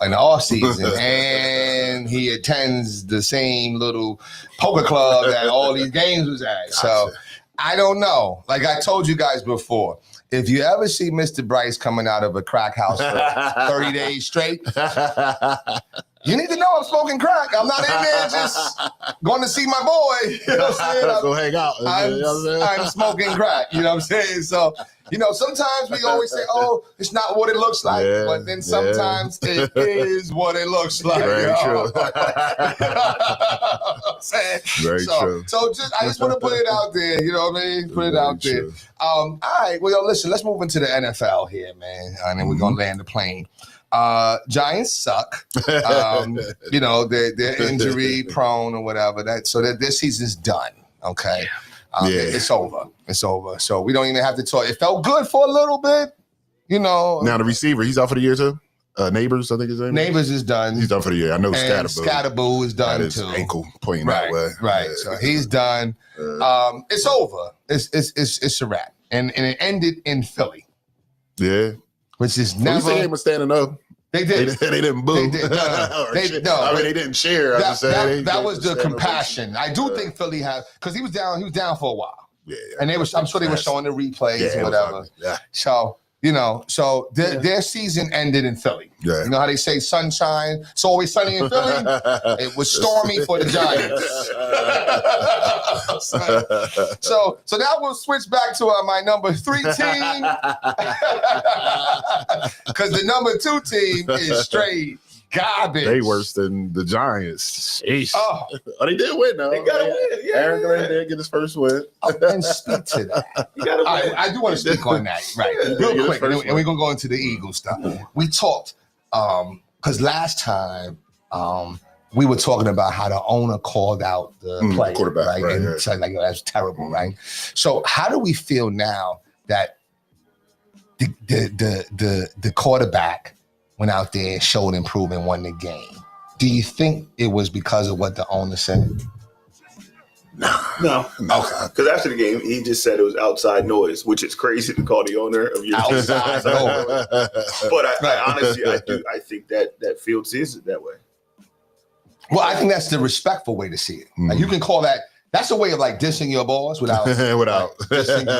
in the off season. And he attends the same little poker club that all these games was at. So I don't know. Like I told you guys before, if you ever see Mr. Bryce coming out of a crack house for 30 days straight, you need to know I'm smoking crack. I'm not in there just going to see my boy. You know what I'm saying? Go hang out. I'm smoking crack. You know what I'm saying? So, sometimes we always say, oh, it's not what it looks like. But then sometimes it is what it looks like. Very true. Very true. So I just want to put it out there. You know what I mean? Put it out there. All right. Well, listen, let's move into the NFL here, man. And then we're going to land the plane. Giants suck. They're injury prone or whatever. So their season's done. Okay. It's over. So we don't even have to talk. It felt good for a little bit, Now the receiver, he's out for the year too. Neighbors, I think his name. Neighbors is done. He's done for the year. I know Scatterboo is done his too. Ankle pointing that way. Right. So he's done. It's over. It's a wrap. And it ended in Philly. Yeah. Which is never. They was standing up. They did. They didn't boo. They did. They didn't cheer. That was the compassion. I do think Philly had because he was down for a while. Yeah. And I'm sure they were showing the replays or whatever. Yeah. So their season ended in Philly. Yeah. You know how they say sunshine? It's always sunny in Philly. It was stormy for the Giants. so now we'll switch back to my number 3 team because the number 2 team is straight Garbage. They worse than the Giants. Oh, they did win though. They gotta win. Yeah, Aaron Glenn did get his first win. And speak to that. You gotta win. I do want to speak on that, right? Real quick, and we're gonna go into the Eagles stuff. We talked because last time we were talking about how the owner called out the player, quarterback, right? And said like, that's terrible, right? So how do we feel now that the quarterback went out there and showed improvement, won the game? Do you think it was because of what the owner said? No. Okay. Because after the game, he just said it was outside noise, which is crazy to call the owner of your outside noise. But I honestly, I think that field sees it that way. Well, I think that's the respectful way to see it. Like, you can call that. That's a way of like dissing your boss without dissing your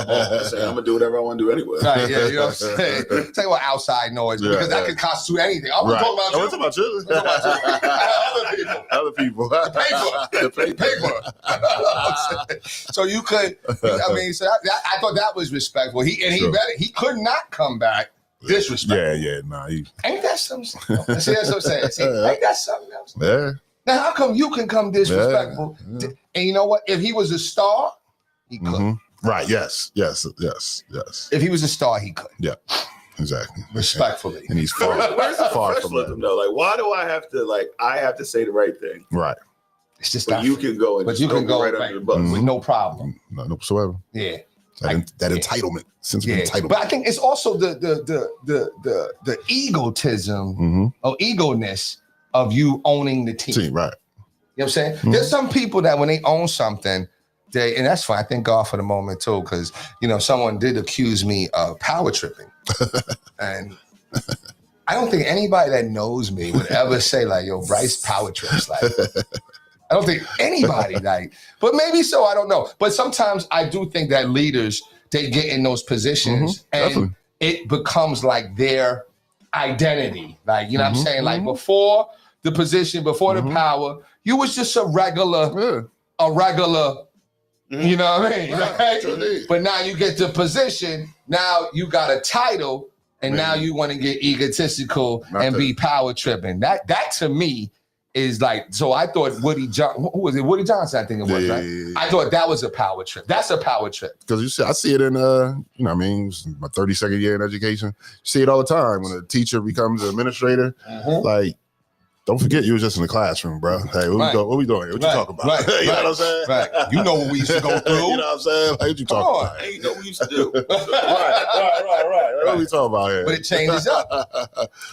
boss. I'm gonna do whatever I want to do anyway. Right? Yeah, you know what I'm saying. Say what outside noise because that could constitute anything. I'm talking about you. I'm talking about you. Other people. The paper. So you could. I mean, so I thought that was respectful. He could not come back disrespectful. Ain't that something? See, that's what I'm saying. See, ain't that something else? Yeah. Now, how come you can come disrespectful? Yeah. And you know what? If he was a star, he could. Mm-hmm. Right. Yes. If he was a star, he could. Yeah. Exactly. Respectfully. And he's far from that. Though. Like, why do I have to say the right thing? Right. It's just but you can go and right under the bus with no problem. None whatsoever. Yeah. That entitlement, sense of entitlement. But I think it's also the egotism or egoness of you owning the team. Right. You know what I'm saying? Mm-hmm. There's some people that when they own something, and that's fine. I thank God for the moment too, because someone did accuse me of power tripping. And I don't think anybody that knows me would ever say like, yo, Bryce power trips. Like, I don't think anybody but maybe so, I don't know. But sometimes I do think that leaders, they get in those positions and definitely. It becomes like their identity. Like, you know what I'm saying? Like before the position, before the power, you was just a regular, you know what I mean? Right? But now you get the position, now you got a title, and now you want to get egotistical and be power tripping. That to me is like, so I thought Woody Johnson, I think it was, right? Yeah. I thought that was a power trip. That's a power trip. Because I see it in, my 32nd year in education. You see it all the time when a teacher becomes an administrator. Like, don't forget you was just in the classroom, bro. Hey, what we doing here? What you talking about? Right. You know what I'm saying? Right. You know what we used to go through. You know what I'm saying? Like, what you talking about? Hey, you know what we used to do. Right. What are we talking about here? But it changes up.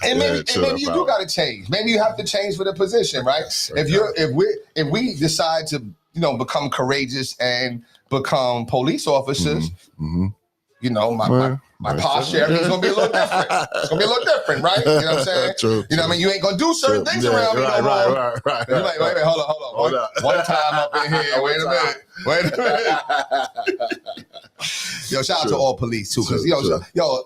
And maybe you do got to change. Maybe you have to change for the position, right? If we decide to, become courageous and become police officers, my posture, everything's gonna be a little different. It's gonna be a little different, right? You know what I'm saying? True. You know what I mean? You ain't gonna do certain things around me no more. Right. You're like, wait, hold on. One time up in here. Wait a minute. Yo, shout out to all police too, because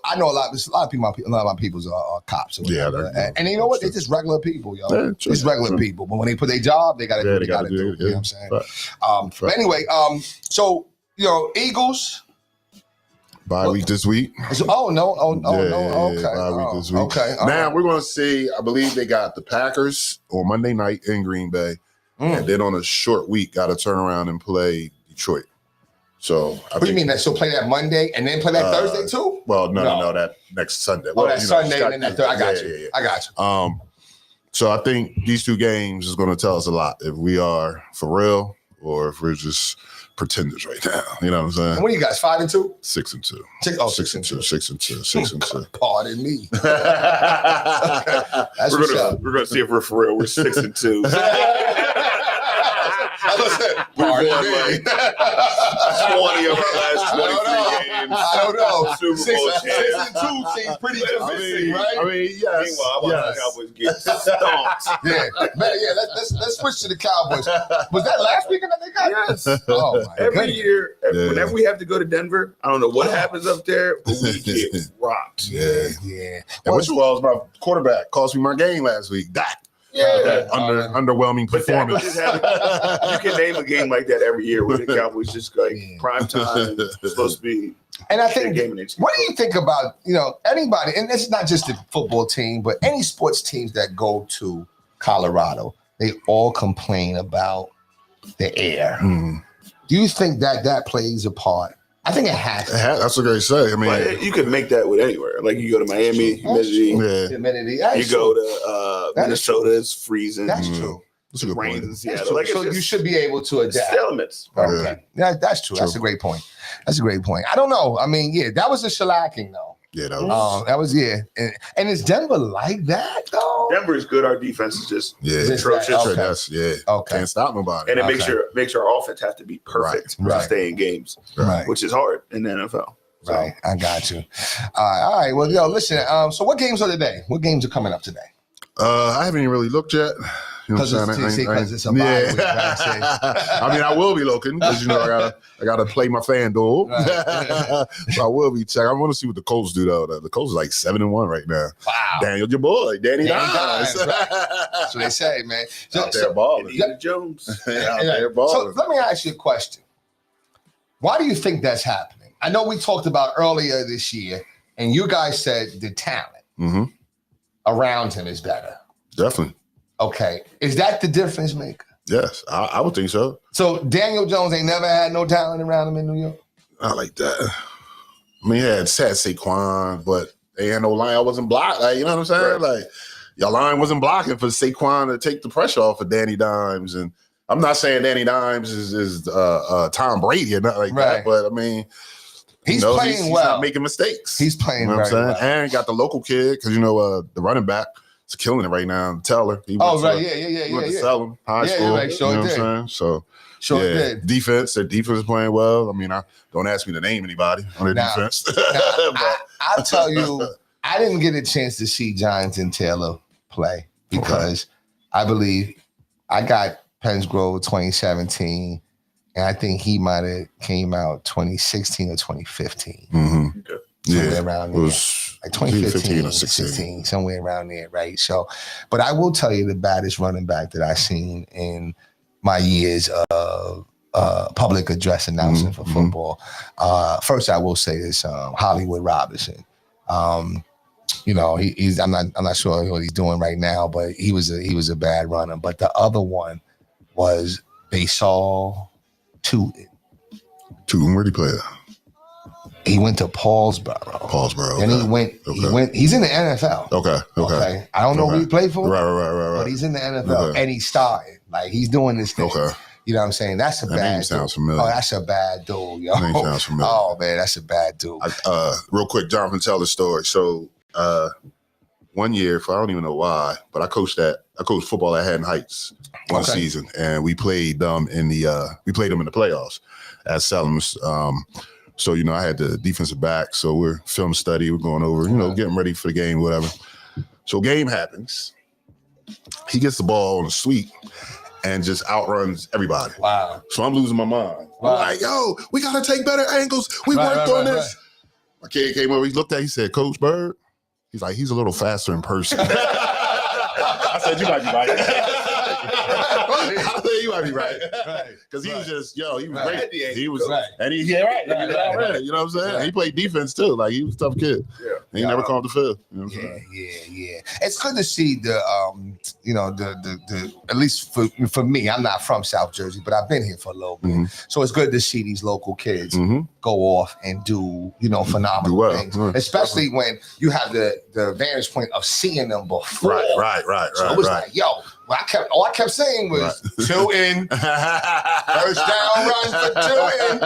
I know a lot of my peoples are cops. Or whatever. And you know what? They're just regular people, yo. Yeah, just regular people. But when they put their job, they gotta do what they gotta do. You know what I'm saying? But anyway, so Eagles. Bye week this week. No. Okay. Bye week this week. Okay. Now we're going to see, I believe they got the Packers on Monday night in Green Bay. And then on a short week, got to turn around and play Detroit. So what do you mean that? So play that Monday and then play that Thursday too? Well, no, that next Sunday. That Sunday and then that Thursday. I got you. I got you. So I think these two games is going to tell us a lot if we are for real or if we're just pretenders right now. You know what I'm saying? And what are you guys, 5-2? 6-2. 6-2. Pardon me. We're gonna see if we're for real. We're 6-2. Pardon me. 20 of our last 23 games. I don't know. Super Bowl 6-2 seems pretty convincing, right? I mean, yes. Meanwhile, the Cowboys get stomped. Let's switch to the Cowboys. Was that last weekend that they got? Yes. Oh my Every year, whenever we have to go to Denver, I don't know what happens up there, but we get rocked. Yeah. And which was my quarterback cost me my game last week. Underwhelming performance. You can name a game like that every year where the Cowboys just prime time supposed to be And I think, what do you think about, anybody, and it's not just the football team, but any sports teams that go to Colorado, they all complain about the air. Do you think that plays a part? I think it has. That's what they say. I mean, you could make that with anywhere. Like you go to Miami, humidity. You go to Minnesota, it's freezing. That's true. That's a good point. Like so you should be able to adapt. Elements. Okay. Yeah, that's true. That's a great point. I don't know. I mean, that was a shellacking though. Yeah, that was. And is Denver like that though? Denver is good. Our defense is just atrocious. Okay. Can't stop nobody. And it makes our offense have to be perfect to stay in games, which is hard in the NFL. So. Right, I got you. All right. Well, listen. So what games are today? What games are coming up today? I haven't even really looked yet. Because it's a bye week. I mean, I will be looking because I gotta play my FanDuel. Right. So I will be checking. I want to see what the Colts do though. The Colts is like 7-1 right now. Wow. Daniel, your boy, Danny Dimes. Right. That's what they say, man. Out there balling. Jones. Out there balling. So let me ask you a question. Why do you think that's happening? I know we talked about earlier this year, and you guys said the talent around him is better. Definitely. Okay. Is that the difference maker? Yes, I would think so. So Daniel Jones ain't never had no talent around him in New York? Not like that. I mean, he had Saquon, but they had no line. I wasn't blocked. Like, you know what I'm saying? Right. Like, your line wasn't blocking for Saquon to take the pressure off of Danny Dimes. And I'm not saying Danny Dimes is Tom Brady or nothing like that, but I mean, he's playing well. He's not making mistakes. He's playing what I'm saying? Well. And he got the local kid because, the running back. He's killing it right now. Taylor. He went to sell him high school. Right. Sure you know what I'm saying? So, did. Defense. Their defense is playing well. I mean, don't ask me to name anybody on their defense. I'll tell you, I didn't get a chance to see Jonathan Taylor play because I believe I got Penns Grove 2017, and I think he might have came out 2016 or 2015. Okay. Somewhere around there. Like 2015 or 16, somewhere around there, right? So, but I will tell you the baddest running back that I've seen in my years of public address announcing for football. First, I will say this: Hollywood Robinson. He's I'm not sure what he's doing right now, but he was a bad runner. But the other one was Basal Tootin. Tootin, where'd he play at? He went to Paulsboro. And okay. He's in the NFL. Okay. I don't know who he played for. Right. But he's in the NFL and he's starting. Like he's doing this thing. Okay. You know what I'm saying? That's a bad name dude. Sounds familiar. Oh, that's a bad dude, yo. That name sounds familiar. Oh man, that's a bad dude. Real quick, Jonathan, tell the story. So 1 year, I don't even know why, but I coached football at Haddon Heights one season, and we played them in the playoffs at Selms. So, I had the defensive back. So we're film study. We're going over, getting ready for the game, whatever. So game happens. He gets the ball on the sweep and just outruns everybody. Wow. So I'm losing my mind. Wow. I'm like, yo, we got to take better angles. We worked on this. My kid came over. He looked at it. He said, Coach Bird. He's like, he's a little faster in person. I said, you might be right. I said, you might be right. Because he was just, he was great. He was, and he right. You know what I'm saying? Right. He played defense too. Like, he was a tough kid. Yeah. And he never called the field. You know what I'm saying? Yeah. It's good to see the at least for me, I'm not from South Jersey, but I've been here for a little bit. So it's good to see these local kids go off and do, phenomenal things. Especially when you have the vantage point of seeing them before. Right. So it was like, yo, all I kept saying was Tootin. First down run for Tootin.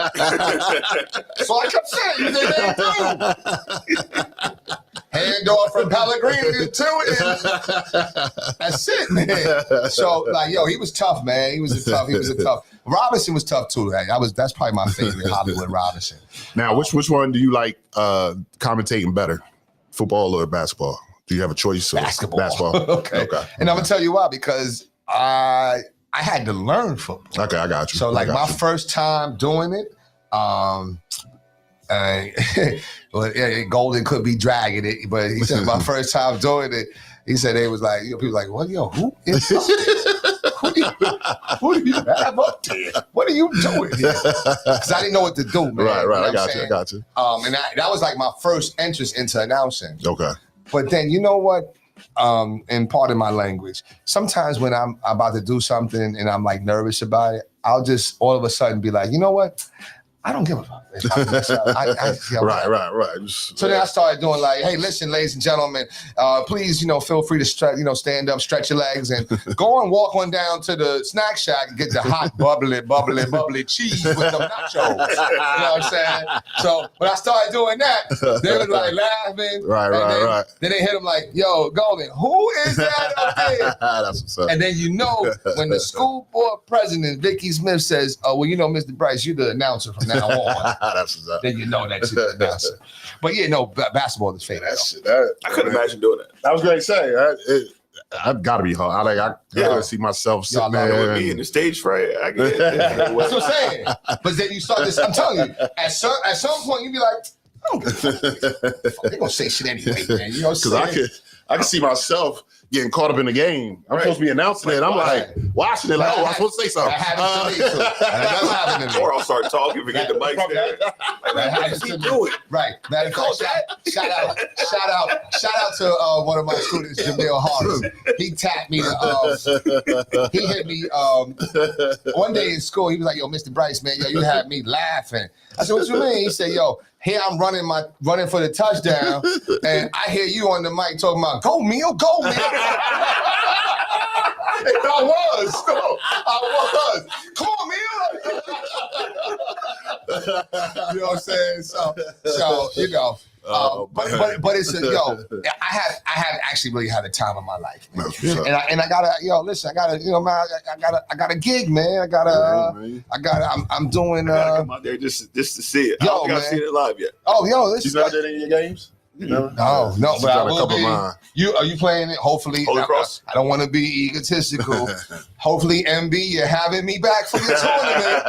So I kept saying, you did that too. Handoff from Pellegrini to Tootin. That's it, man. So he was tough, man. He was a tough. Robinson was tough too. That's probably my favorite, Hollywood Robinson. Now, which one do you like commentating better, football or basketball? Do you have a choice? Basketball. Okay. And I'm gonna tell you why, because I had to learn football. Okay, I got you. So my first time doing it, Golden could be dragging it, but he said my first time doing it, he said they was like, people like, what, who is Who do you have up there? What are you doing here? Because I didn't know what to do, man. Right. I got you. And that was like my first entrance into announcing. Okay. But then, you know what? And pardon my language, sometimes when I'm about to do something and I'm like nervous about it, I'll just all of a sudden be like, you know what? I don't give a fuck. Right. So then I started doing like, hey, listen, ladies and gentlemen, please, feel free to stand up, stretch your legs, and go and walk on down to the snack shack and get the hot, bubbly cheese with them nachos. You know what I'm saying? So when I started doing that, they was like laughing. Right. Then they hit them like, yo, Golden, who is that up there? That's what's up. And then when the school board president, Vicky Smith, says, oh, well, Mr. Bryce, you're the announcer from now on. Then you know that you're the announcer. But basketball is fake. I couldn't imagine doing that. I was going to say, I've got to be hard. I gotta see myself sitting there with me in the stage fright. I get it. That's what I'm saying. But then you start this. I'm telling you, at some point you be like, I don't give a fuck. They're gonna say shit anyway, man. You know what I'm saying? I can see myself getting caught up in the game. I'm supposed to be announcing it. I'm like watching it, like, I'm supposed to say something. That happens to me. Or I'll start talking, forget the mic's there. How does he do it? Right. Matter of fact, shout out to one of my students, Jamil Harris. He tapped me. He hit me one day in school. He was like, "Yo, Mr. Bryce, man, you had me laughing." I said, "What you mean?" He said, "Yo, here I'm running for the touchdown, and I hear you on the mic talking about go Meal, go Meal." I was. Come on, Meal. You know what I'm saying? So but it's I have actually really had a time of my life, man. And I gotta listen. I got a gig, man. I'm doing. I gotta come out there just to see it. I don't think I've seen it live yet. You not there in your games? No, but I will be. Are you playing it? Hopefully, Holy Cross. I don't want to be egotistical. Hopefully, MB, you're having me back for your tournament.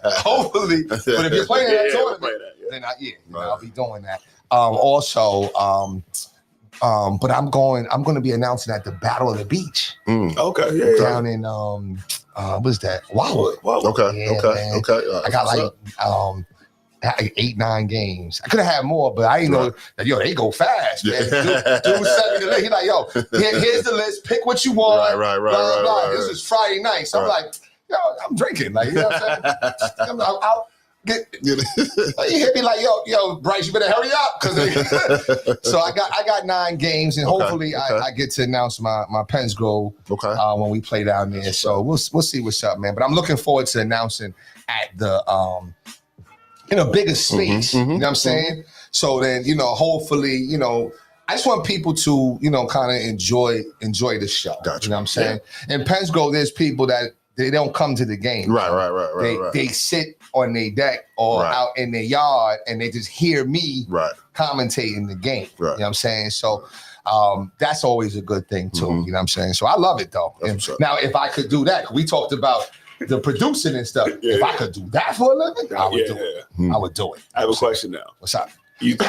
Hopefully, but if you're playing that tournament, then I'll be doing that. But I'm going to be announcing at the Battle of the Beach. Okay, down in what's that? Wildwood. Okay. I got 8-9 games. I could have had more, but I didn't know that. They go fast, man. Dude sent me the list. He's like, yo, here's the list. Pick what you want. Right. This is Friday night, so I'm like, I'm drinking. Like, you know what I'm saying? You hit me like, yo, Bryce, you better hurry up, so I got 9 games, and hopefully I get to announce my Penns Grove when we play down there. So we'll see what's up, man. But I'm looking forward to announcing at the in a bigger space. You know what I'm saying? So then, hopefully, I just want people to, kind of enjoy the show. Gotcha. You know what I'm saying? In Penns Grove, there's people that they don't come to the game. Right. They sit on their deck or out in their yard and they just hear me commentating the game. You know what I'm saying? So that's always a good thing too. You know what I'm saying? So I love it though. Now, if I could do that, we talked about the producing and stuff. If I could do that for a living, I would do it. I would do it. I have a question now. What's up?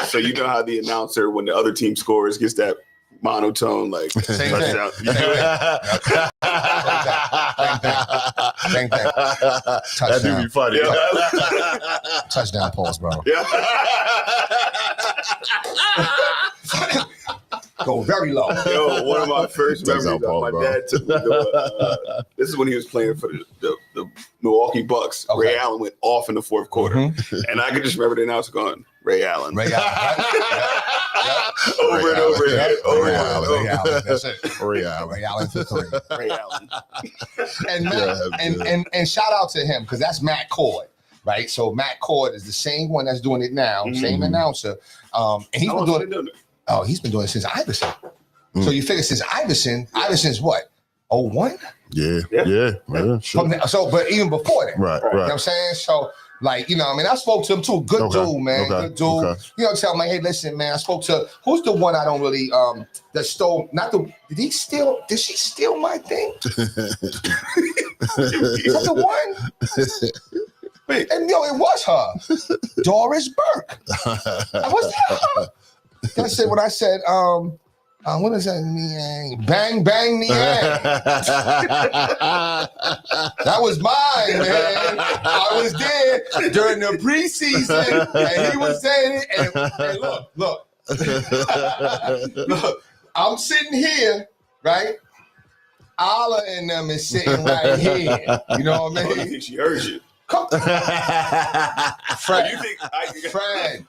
So you know how the announcer, when the other team scores, gets that monotone like touchdown. Same thing. Touchdown. That do be funny. Touchdown pause, bro. Go very low. Yo, one of my first memories, my dad took me to, this is when he was playing for the Milwaukee Bucks. Okay. Ray Allen went off in the fourth quarter. And I could just remember the announcer going, Ray Allen. Right? Over and over again. Ray Allen. That's it. Ray Allen. Ray Allen for 3. Ray Allen. And shout out to him, because that's Matt Cord. Right? So Matt Cord is the same one that's doing it now, same announcer. And he's been doing it. Oh, he's been doing it since Iverson. So you figure since Iverson's what? 01? Yeah. Sure. So, but even before that. Right. You know what I'm saying? So, like, I spoke to him too. Good dude, man. Good dude. Tell him, like, hey, listen, man, I spoke to, who's the one I don't really, that stole, did she steal my thing? Is that the one? Wait. And it was her. Doris Burke. Was that her? That's it. When I said, what is that? Niang. Bang, bang, Niang. That was mine, man. I was there during the preseason, and he was saying it. And look. Look, I'm sitting here, right? Allah and them is sitting right here. You know what I mean? I think she heard you. Come Fred. Fred.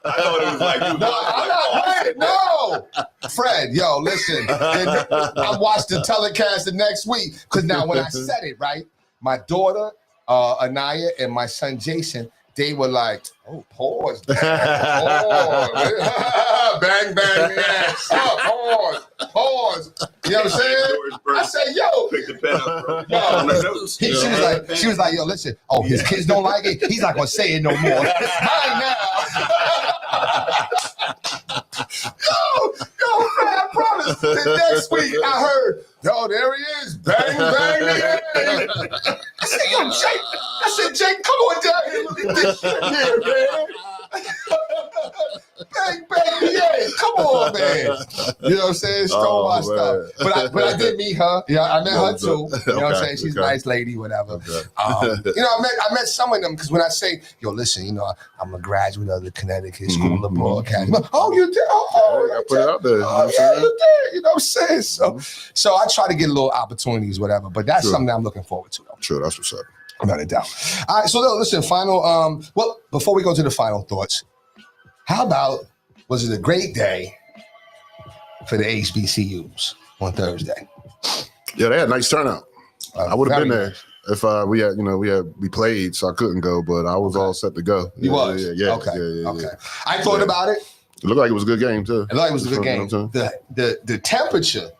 I thought it was like you. No, I'm not Fred. No. Fred, yo, listen. I watched the telecast the next week. Because now when I said it, right, my daughter, Anaya, and my son, Jason, they were like, oh, pause. Bang, bang, yes. Pause. You know what I'm saying? I said, yo. Pick the pen up, bro. She was like, yo, listen. Oh, his kids don't like it. He's not going to say it no more. Mine now. Yo, man, I promise. The next week, I heard, yo, there he is. Bang, bang, yeah. I said, yo, Jake. I said, Jake, come on down here. Look at this shit here, man. Bang, bang, yeah. Come on, man. You know what I'm saying? Stole my stuff. But I did meet her. Yeah, I met her too. You know what I'm saying? She's a nice lady, whatever. Okay. You know, I met some of them because when I say, yo, listen, you know, I'm a graduate of the Connecticut School of Broadcasting. Oh, you did? I put it out there. Yeah, you did. You know what I'm saying? So I try to get little opportunities, whatever. But that's something I'm looking forward to, though. Sure, that's what's up. Without a doubt. All right, so listen, final, well, before we go to the final thoughts, how about, was it a great day for the HBCUs on Thursday? Yeah, they had a nice turnout. I would have been there if we played, so I couldn't go, but I was all set to go. You was? Yeah. Okay. I thought about it. It looked like it was a good game, too. It looked like it was a good game. The temperature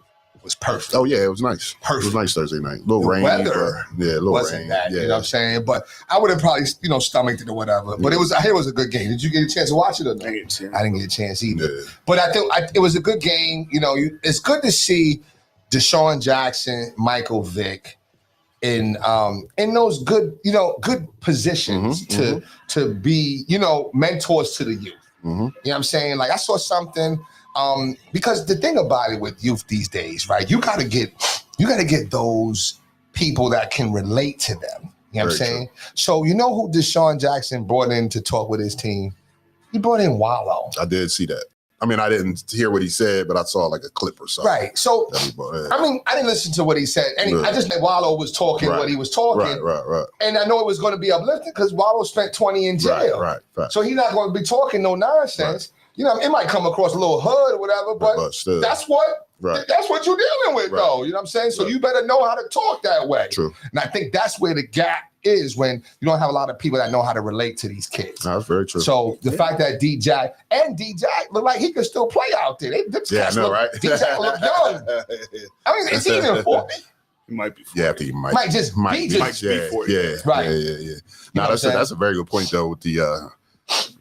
was perfect. Oh, yeah, it was nice. Perfect. It was nice Thursday night. A little rain. Weather wasn't rain. that, yeah. you know what I'm saying? But I would have probably, stomached it or whatever. But I hear it was a good game. Did you get a chance to watch it or not? I didn't get a chance either. Yeah. But I think it was a good game. You know, it's good to see Deshaun Jackson, Michael Vick in those good, good positions to be, mentors to the youth. You know what I'm saying? Like I saw something. Because the thing about it with youth these days, right? You gotta get those people that can relate to them. You know what I'm saying? True. So you know who Deshaun Jackson brought in to talk with his team? He brought in Wallow. I did see that. I mean, I didn't hear what he said, but I saw like a clip or something. Right. So I mean, I didn't listen to what he said. And I just met Wallow was talking what he was talking. Right. And I know it was going to be uplifting because Wallow spent 20 in jail. Right. So he's not going to be talking no nonsense. Right. It might come across a little hood or whatever, but that's what you're dealing with, though. You know what I'm saying? So you better know how to talk that way. True. And I think that's where the gap is when you don't have a lot of people that know how to relate to these kids. That's very true. So the fact that D-Jack look like he could still play out there. Right? D-Jack look young. I mean, is he even 40? He might be 40. Yeah, I think he might. Might be 40. Yeah. Right. Yeah. Now that's a very good point though with the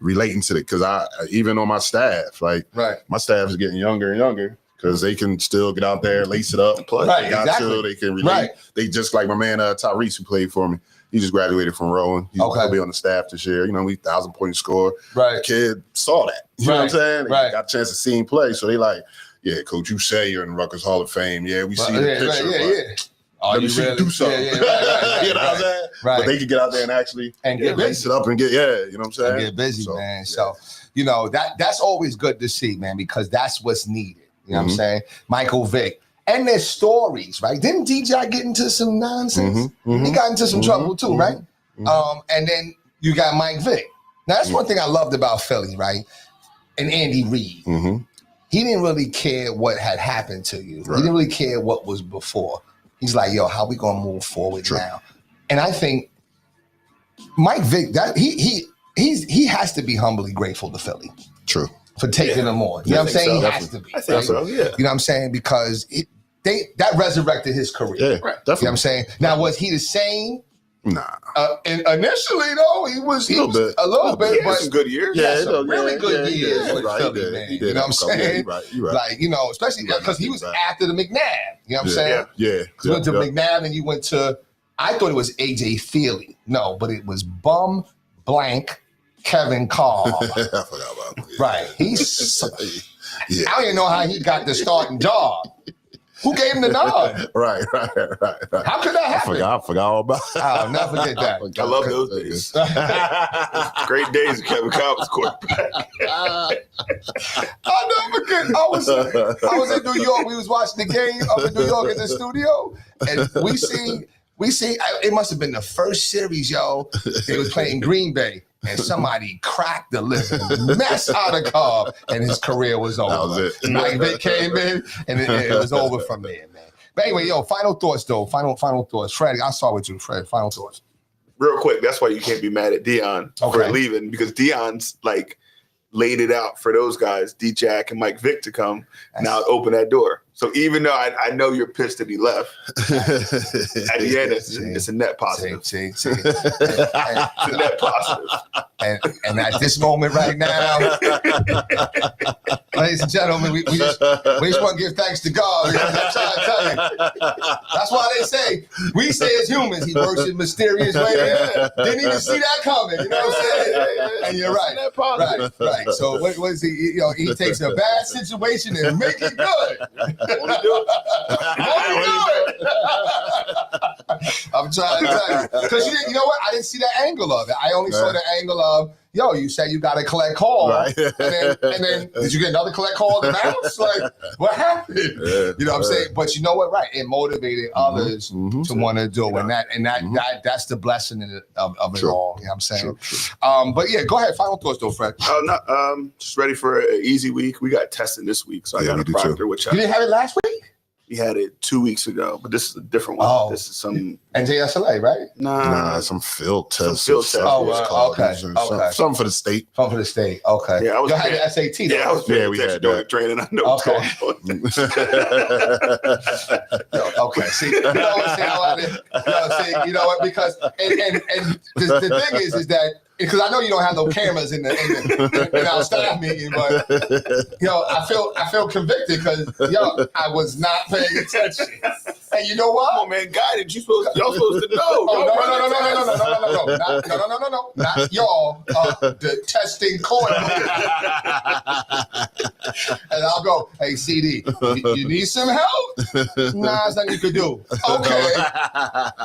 relating to it, because I even on my staff, like my staff is getting younger and younger because they can still get out there, lace it up, play. Right, They can relate. Right. They just like my man Tyrese who played for me. He just graduated from Rowan. He'll be on the staff this year. We 1,000-point score. Right. The kid saw that. You know what I'm saying? Right. Got a chance to see him play. So they like, yeah, coach, you say you're in the Rutgers Hall of Fame. Yeah, we see the picture. Yeah. Let me see you do something. Right, you know what I'm saying? Right. But they can get out there and actually get lace it up and get, you know what I'm saying? And get busy, man. So, that's always good to see, man, because that's what's needed. You know what I'm saying? Michael Vick. And their stories, right? Didn't DJ get into some nonsense? He got into some trouble too, right? And then you got Mike Vick. Now, that's one thing I loved about Philly, right? And Andy Reid. He didn't really care what had happened to you. Right. He didn't really care what was before. He's like, yo, how we gonna move forward now? And I think Mike Vick, that he has to be humbly grateful to Philly. True. For taking them on. You know what I'm saying? He has to be. I think so, yeah. You know what I'm saying? Because that resurrected his career. Yeah, definitely. You know what I'm saying? Now, was he the same? Nah. And initially, though, he was a little bit. But some good years. Really good years with Philly, man. You know what I'm saying? You're right. Like, especially because he was after the McNabb. You know what I'm saying? Yeah. You went to McNabb and you went to, I thought it was A.J. Feely. No, but it was Bum Blank Kevin Carr. I forgot about that. Right. I don't even know how he got the starting job. Who gave him the nod? Right. How could that happen? I forgot all about it. I'll never forget that. I love those days. Great days of Kevin Cobb was quarterback. I'll never forget. I was in New York. We was watching the game up in New York in the studio, and we see. It must have been the first series, yo. They was playing Green Bay, and somebody cracked the living mess out of Cobb, and his career was over. That was it. Mike Vick came in, and it was over from there, man. But anyway, yo, final thoughts, though. Final thoughts. Fred, I'll start with you, Fred. Final thoughts. Real quick, that's why you can't be mad at Dion for leaving, because Dion's like laid it out for those guys, D-Jack and Mike Vick, to come now open that door. So even though I know you're pissed that he left, at the end, it's a net positive. See. It's a net positive. And at this moment right now, ladies and gentlemen, we just want to give thanks to God. I'm trying to tell you. That's why they say, we say as humans, he works in mysterious ways. Didn't even see that coming. You know what I'm saying? And you're right. Right. So what is he? He takes a bad situation and make it good. I'm trying to tell you. Because you know what? I didn't see the angle of it. I only saw the angle of, you said you got to collect call. Right. And then did you get another collect call to bounce? Like, what happened? You know what I'm saying? But you know what? Right. It motivated others to want to do it. And that's the blessing of it all. You know what I'm saying? True. But yeah, go ahead. Final thoughts though, Fred. Just ready for an easy week. We got testing this week, so I got a proctor. Which you didn't have it last week? We had it 2 weeks ago, but this is a different one. Oh. This is some NJSLA, right? Nah, some field test. Okay. Something for the state. Something for the state. Okay. Yeah, you had the SAT. Yeah, we had during the training. I know. Okay. Okay. See, you know what? Because and the thing is that. Because I know you don't have no cameras in our staff meeting, but I feel convicted because I was not paying attention. And you know what? Come on, man, guided. Y'all supposed to know. No, not y'all. The testing coordinator. And I'll go, hey, CD, you need some help? Nah, it's nothing you could do. Okay.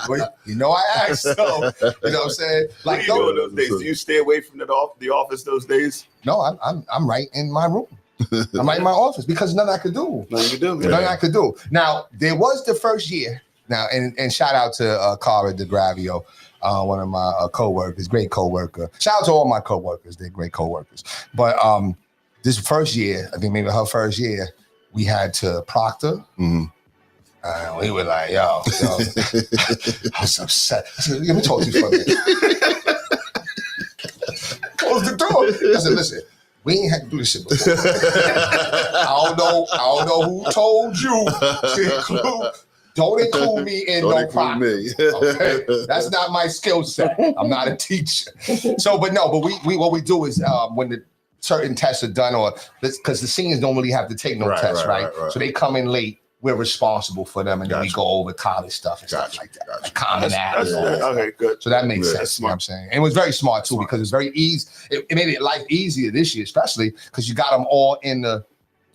Well, I asked, so, you know what I'm saying? Like, what are you doing those days? Do you stay away from the office those days? No, I'm right in my room. I'm right in my office because nothing I could do. Nothing I could do. Now, there was the first year. Now, and shout out to Cara DeGravio, one of my co-workers, great co-worker. Shout out to all my co-workers. They're great co-workers. But this first year, I think maybe her first year, we had to proctor. Mm-hmm. We were like, yo. I was upset. I said, let me talk to you for a minute. Close the door. I said, listen. We ain't had to do this shit before. I don't know who told you to include. Don't include me in no proctor. Okay? That's not my skill set. I'm not a teacher. So, but we what we do is when the certain tests are done, or because the seniors don't really have to take no tests, right? So they come in late. We're responsible for them, and then we go over college stuff and stuff like that. Like Common App. Okay, good. So that makes sense. You know what I'm saying? And it was very smart too, because it's very easy. It made it life easier this year, especially because you got them all in the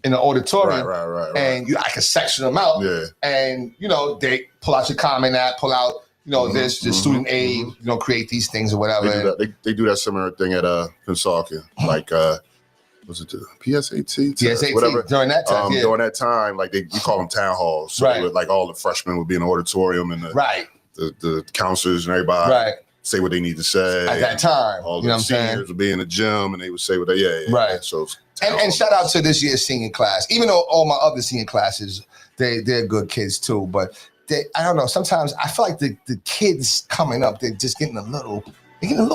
auditorium, right. And I can section them out. Yeah. And they pull out your Common App, pull out this the student aid, create these things or whatever. They do that similar thing at Pensacola, like. Was it the PSAT? PSAT, whatever. During that time, During that time, like we call them town halls. So like all the freshmen would be in the auditorium, and the counselors and everybody say what they need to say. At that time. All the seniors would be in the gym, and they would say what they, Right. So and shout out to this year's senior class. Even though all my other senior classes, they're good kids too. But I don't know, sometimes I feel like the kids coming up, they're just getting a little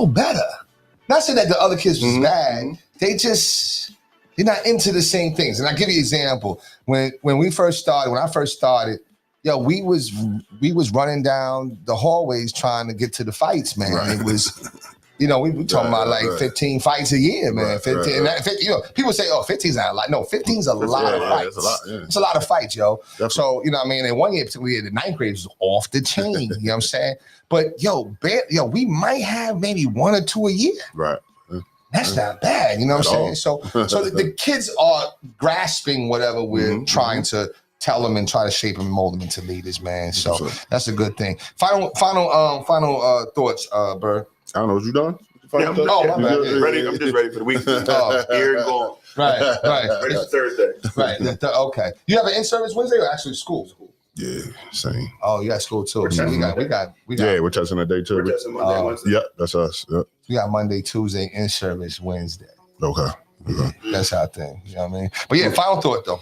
better. Not saying that the other kids was bad. They're not into the same things. And I'll give you an example. When I first started, we was running down the hallways trying to get to the fights, man. Right. It was, we were talking about like 15 fights a year, man. 15. People say, 15's not a lot. No, 15's a lot of fights. It's a lot of fights, yo. Definitely. So, and one year, particularly the ninth grade was off the chain. You know what I'm saying? But we might have maybe one or two a year. Right. That's not bad. You know what I'm saying? So the kids are grasping whatever we're trying to tell them and try to shape them and mold them into leaders, man. So that's a good thing. Final thoughts, Bird. I don't know. Was you done? Yeah, I'm just ready for the week. Here and gone. Right. Ready for Thursday. Right. Okay. You have an in-service Wednesday or actually school? Yeah, same. Oh, you got school too. So we got. Yeah, we're testing that day too. We're testing Monday, Wednesday. Yep, that's us. Yep. We got Monday, Tuesday, in-service Wednesday. Okay. That's our thing. You know what I mean? But yeah, final thought though.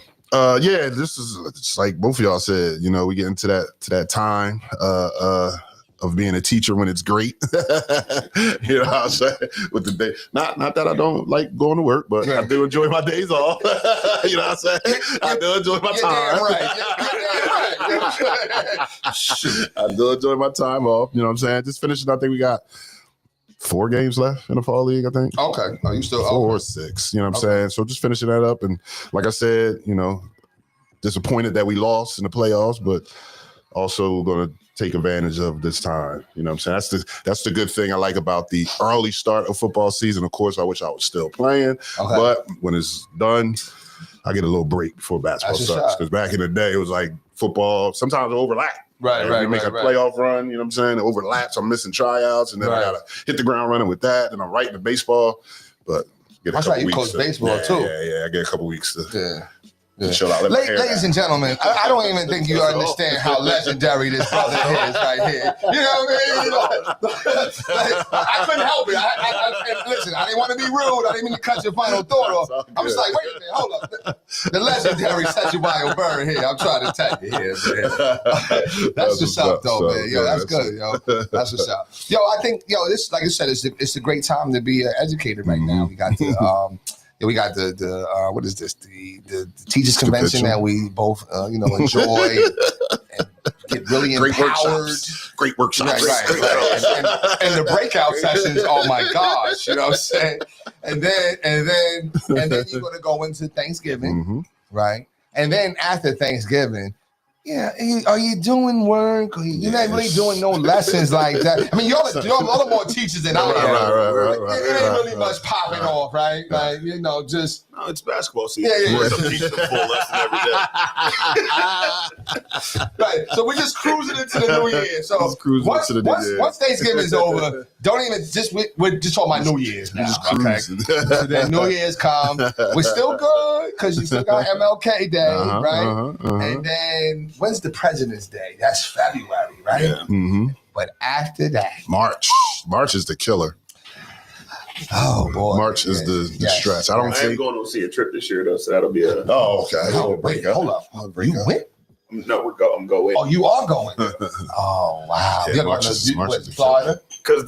Yeah, this is it's like both of y'all said. You know, we get into that time of being a teacher when it's great. You know what I'm saying? With the day, not that I don't like going to work, but I do enjoy my days off. You know what I'm saying? I do enjoy my time. I do enjoy my time off. You know what I'm saying? Just finishing. I think we got 4 games left in the fall league, I think. Okay. Are you still 4 or 6? You know what I'm saying? So just finishing that up, and like I said, you know, disappointed that we lost in the playoffs, but also going to take advantage of this time. You know what I'm saying? That's the good thing I like about the early start of football season. Of course, I wish I was still playing, but when it's done, I get a little break before basketball starts. Because back in the day, it was like football, sometimes it overlap. Right. You make a playoff run, you know what I'm saying? It overlaps. I'm missing tryouts, and then I got to hit the ground running with that, and I'm right into baseball. But get a couple you weeks coach baseball too. Yeah, I get a couple weeks to chill out. Ladies and gentlemen, I don't even think you understand how legendary this brother is right here. You know what I mean? I couldn't help it. Listen, I didn't want to be rude. I didn't mean to cut your final thought off. I'm just like, wait a minute, hold up. The legendary Sejubio Bird here. I'm trying to tell you here, man. That's what's up, though, man. Yo, that's good, yo. That's what's up. Yo, I think, this, like I said, it's a great time to be an educator right now. We got the we got the what is this? The teachers convention that we both enjoy and get really empowered. Great workshops. Right. And the breakout sessions. Oh my gosh, you know what I'm saying? And then you're gonna go into Thanksgiving, right? And then after Thanksgiving. Yeah, are you doing work? You're not really doing no lessons like that. I mean, y'all a lot more teachers than I am. It ain't really much popping off, right? Like, just... No, it's basketball season. Yeah. I'm teaching a full lesson every day. Right, so we're just cruising into the new year. So once Thanksgiving's over, don't even... We're just talking about New Year's now, okay? So then New Year's come. We're still good, because you still got MLK Day, right? And then... When's the President's Day? That's February, right? Yeah. Mm-hmm. But after that, March is the killer. Oh boy, March is the stress. I am going to see a trip this year though, so that'll be a. Oh, okay. Wait, hold up. You went? No, I'm going. Oh, you are going? Oh wow. Yeah, You're March going is to Florida? Because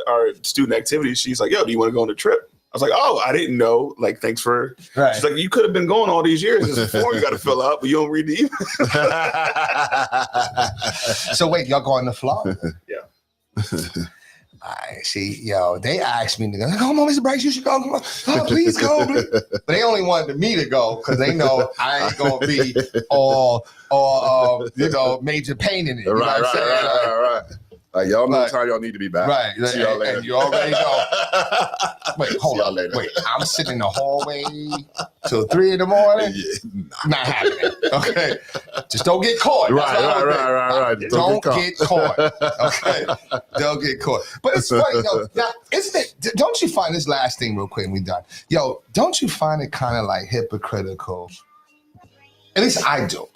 our student activities, she's like, "Yo, do you want to go on a trip?" I was like, "Oh, I didn't know. Like, thanks for." Right. She's like, "You could have been going all these years. This form you got to fill out, but you don't read the email." So wait, y'all going to Florida? Yeah. I see. They asked me to go. Come on, Mr. Bryce, you should go. Come on, please go. But they only wanted me to go because they know I ain't gonna be all major pain in it. Right. Like, y'all know the time y'all need to be back. Right. See y'all later. And you already know. Wait, hold on. Wait, I'm sitting in the hallway till 3 a.m. Yeah, Not happening. Okay. Just don't get caught. Right. Don't get caught. Okay. Don't get caught. But it's funny, now, isn't it? Don't you find this last thing real quick and we done? Don't you find it kind of like hypocritical? At least I do.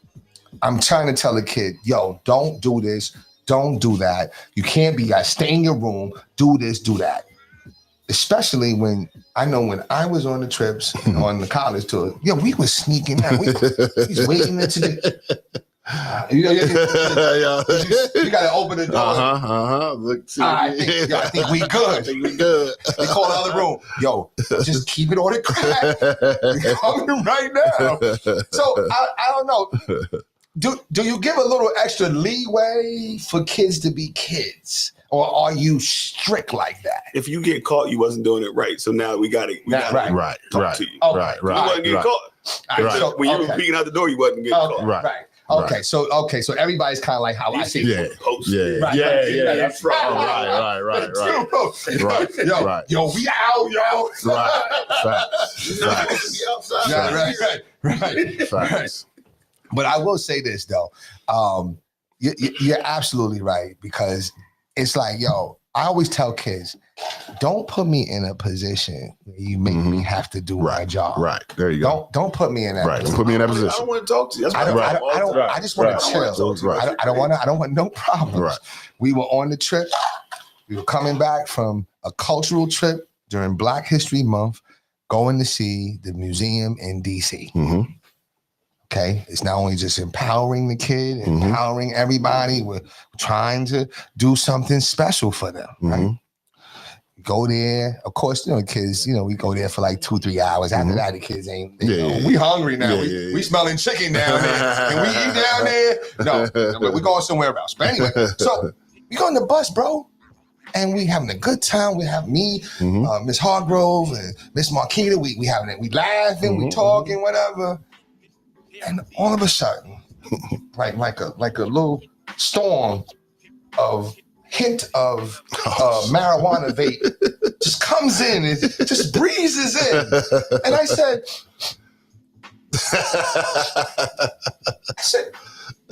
I'm trying to tell a kid, don't do this. Don't do that. You can't be, stay in your room, do this, do that. Especially when I was on the trips, on the college tour, we was sneaking out. We was waiting until you got to open the door. Look, I think we good. They call the other room. Just keep it on the crack. We're coming right now. So I don't know. Do you give a little extra leeway for kids to be kids, or are you strict like that? If you get caught, you wasn't doing it right. So now we got to talk to you. Right. You wasn't getting caught. Right. When you were peeking out the door, you wasn't getting caught. Right. Okay, so everybody's kind of like how I see. Yeah. That's right. Right. Yo, we out, yo. Right. But I will say this though, you're absolutely right, because it's like, yo, I always tell kids, don't put me in a position where you make me have to do my job. Right. There you go. Don't put me in that position. Don't put me in that position. I don't want to talk to you. I just want to chill. I don't want no problems. Right. We were on the trip. We were coming back from a cultural trip during Black History Month, going to see the museum in DC. Okay, it's not only just empowering the kid, empowering everybody. We're trying to do something special for them, right? Go there. Of course, kids, we go there for like 2-3 hours. After that, the kids ain't, we hungry now. We smelling chicken down there. Can we eat down there? No, we're going somewhere else. But anyway, so we go on the bus, bro. And we having a good time. We have me, Miss Hargrove, and Miss Marquita. We having it. We laughing, we talking, whatever. And all of a sudden, like a little storm of hint of marijuana vape just comes in and just breezes in. And I said,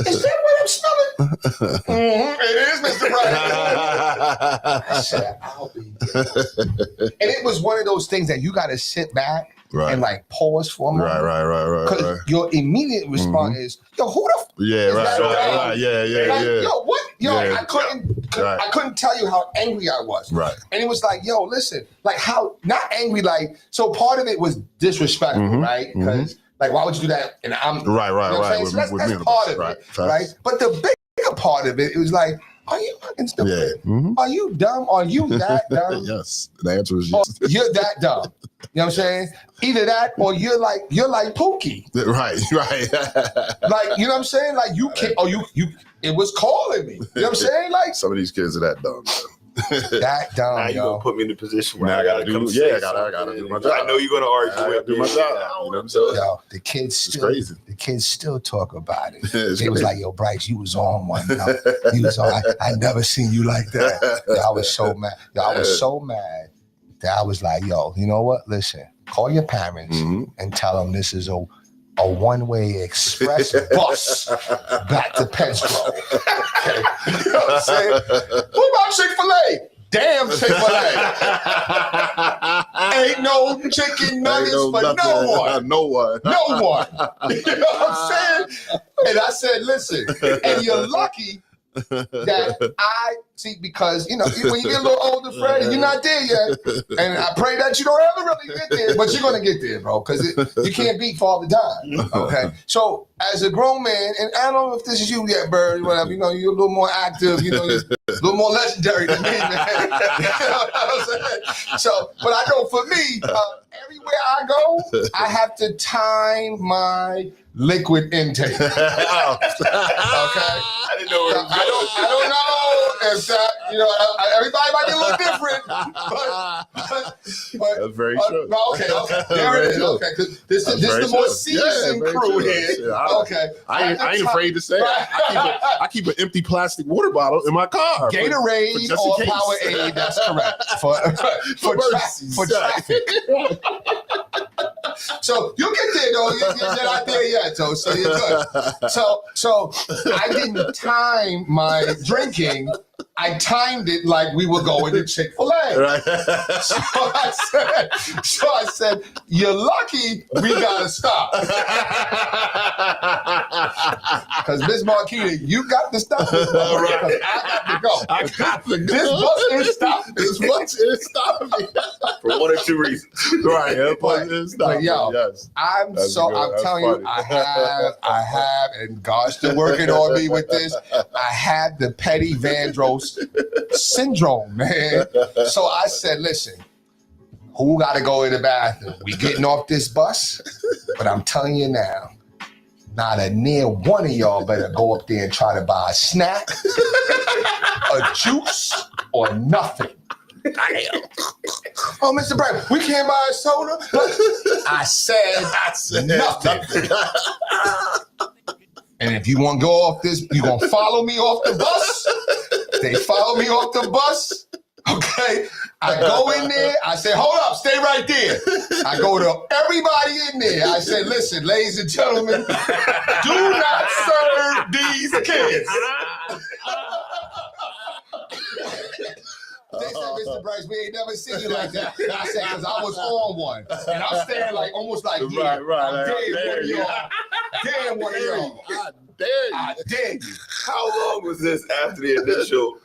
is that what I'm smelling? It is, Mr. Bright. I said, I'll be there. And it was one of those things that you got to sit back and like pause for a moment. Right. Because your immediate response is, yo, who the right. Yo, what? Yo, I couldn't tell you how angry I was. Right. And it was like, yo, listen, like how, not angry, like, so part of it was disrespectful, right? Because like, why would you do that? And I'm right. You know what I'm saying? So that's part of it, right? But the bigger part of it was like, are you fucking stupid? Are you dumb? Are you that dumb? Yes. The answer is yes. You're that dumb. You know what I'm saying? Either that or you're like Pookie. Right. Like, you know what I'm saying? Like you can't, it was calling me. You know what I'm saying? Like some of these kids are that dumb. That dumb, now you gonna put me in a position where now I gotta do. I gotta do my job. I know you're gonna argue. I gotta do my job. You know what I'm saying? Yo, the kids still talk about it. They was like, yo, Bryce, you was on one. You was on. I never seen you like that. Yo, I was so mad. I was so mad that I was like, yo, you know what? Listen, call your parents and tell them this is a one-way express bus back to Pennsboro. Okay. You know what I'm saying? What about Chick-fil-A? Damn Chick-fil-A. Ain't no chicken nuggets for no one. No one. You know what I'm saying? And I said, listen, and you're lucky that I see, because when you get a little older, Fred, and you're not there yet, and I pray that you don't ever really get there, but you're gonna get there, bro, because you can't beat Father Time. Okay, so as a grown man, and I don't know if this is you yet, Bird, whatever, you're a little more active, you're a little more legendary than me, man. You know what I'm saying? So, but I know for me, everywhere I go, I have to time my liquid intake. Okay, I didn't know where it was going. I don't know if that, everybody might be a little different, but that's very true. Okay, there it is. Okay, because this is the more seasoned crew here. Okay, I ain't afraid to say it. I keep an empty plastic water bottle in my car. Gatorade or Powerade. That's correct for traffic. So you get there though. You're not there yet, so you're good. So I didn't time my drinking. I timed it like we were going to Chick-fil-A. Right. So I said, you're lucky we gotta stop. Because Miss Marquita, you got to stop. Right. I got to go. This bus is stopping. This bus is stopping me. For one or two reasons. Right. But yo, yes. I'm telling you, I have, and God's still working on me with this. I have the Petty Vandross syndrome, man. So I said, listen, who got to go in the bathroom? We getting off this bus, but I'm telling you now, not a near one of y'all better go up there and try to buy a snack, a juice, or nothing. Oh, Mr. Brown, we can't buy a soda. I said nothing. And if you want to go off this, you're going to follow me off the bus. They follow me off the bus. Okay. I go in there. I say, hold up, stay right there. I go to everybody in there. I say, listen, ladies and gentlemen, do not serve these kids. They said, Mr. Bryce, we ain't never seen you like that. I said, because I was on one. And I'm standing like, almost like, yeah, right. Damn one of y'all. I dare you. I dare you. How long was this after the initial?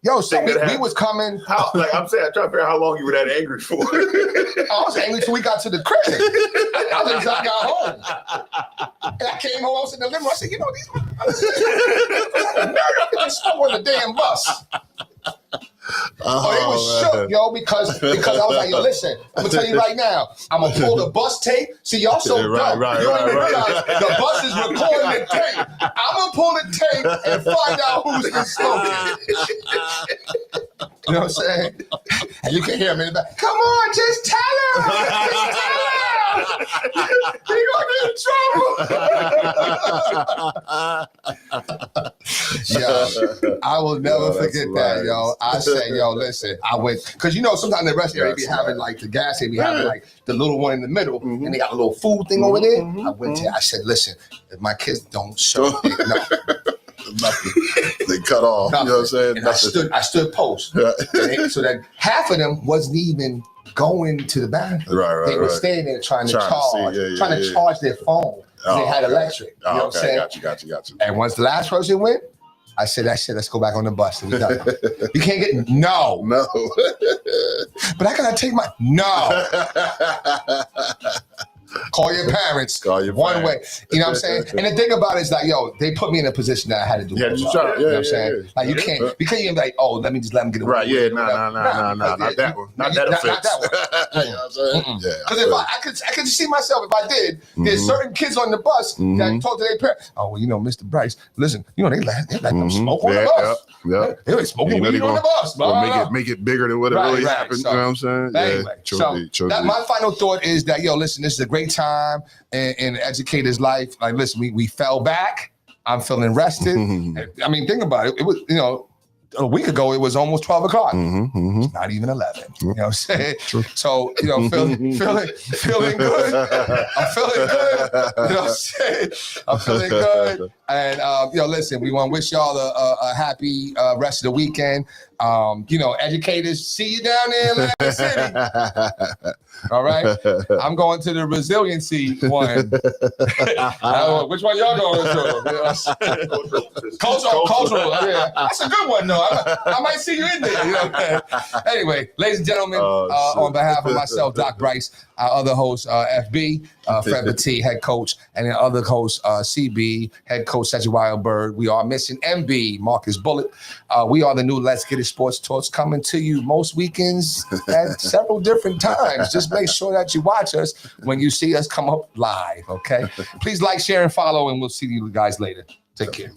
Yo, so we was coming. I'm saying, I'm trying to figure out how long you were that angry for. I was angry till we got to the crib. I was until I got home. And I came home, I was in the living room. I said, you know, these they stole on the damn bus. Oh, they was shook, yo, because I was like, yo, listen, I'm gonna tell you right now, I'm gonna pull the bus tape. See, y'all so dumb. You don't even realize the bus is recording the tape. I'm gonna pull the tape and find out who's been smoking. You know what I'm saying? And you can hear him in the back. Come on, just tell him. Just tell him. He gonna get in trouble. Yo, I will never forget that, yo. I said, yo, listen, I went, because you know, sometimes the rest area be having like the gas, they be having like the little one in the middle, and they got a little food thing over there. I went there, I said, listen, if my kids don't show it, no. Nothing. They cut off. Nothing. You know what I'm saying? And I stood post. So that half of them wasn't even going to the bathroom. Right. They were standing there trying to charge their phone. They had electric. You know what I'm saying? Got you. And once the last person went, I said, that shit, let's go back on the bus. It was done. You can't get, no. But I gotta take my, no. Call your parents. One way. You know what I'm saying? And the thing about it is like, yo, they put me in a position that I had to do. You know what I'm saying? Like you can't be like, oh, let me just let them get away. Right, yeah, no, not that one. Not that offense. Not that one. You know what I'm saying? Because if I could see myself, if I did, there's certain kids on the bus that talk to their parents. Oh, well, you know, Mr. Bryce, listen, you know, they let them smoke on the bus. They were smoking weed on the bus. Make it bigger than what it really happened. You know what I'm saying? Anyway, so my final thought is that, yo, listen, this is a great time in an educator's life. Like, listen, we fell back. I'm feeling rested. I mean, think about it. It was, you know, a week ago, it was almost 12 o'clock. It's not even 11. You know what I'm saying? True. So, you know, feeling good. I'm feeling good. You know what I'm saying? I'm feeling good. And, you know, listen, we want to wish y'all a happy rest of the weekend. You know, educators, see you down there in Atlantic City. All right? I'm going to the resiliency one. Which one y'all going to? You know cultural. Yeah. That's a good one, though. I might see you in there. You know what I'm saying? Anyway, ladies and gentlemen, on behalf of myself, Doc Bryce, our other host, FB, Fred Petit, head coach, and the other host, CB, head coach, Cedric Wildbird. We are missing MB, Marcus Bullitt. We are the new Let's Get It Sports Talks coming to you most weekends at several different times. Just make sure that you watch us when you see us come up live, okay? Please like, share, and follow, and we'll see you guys later. Take care.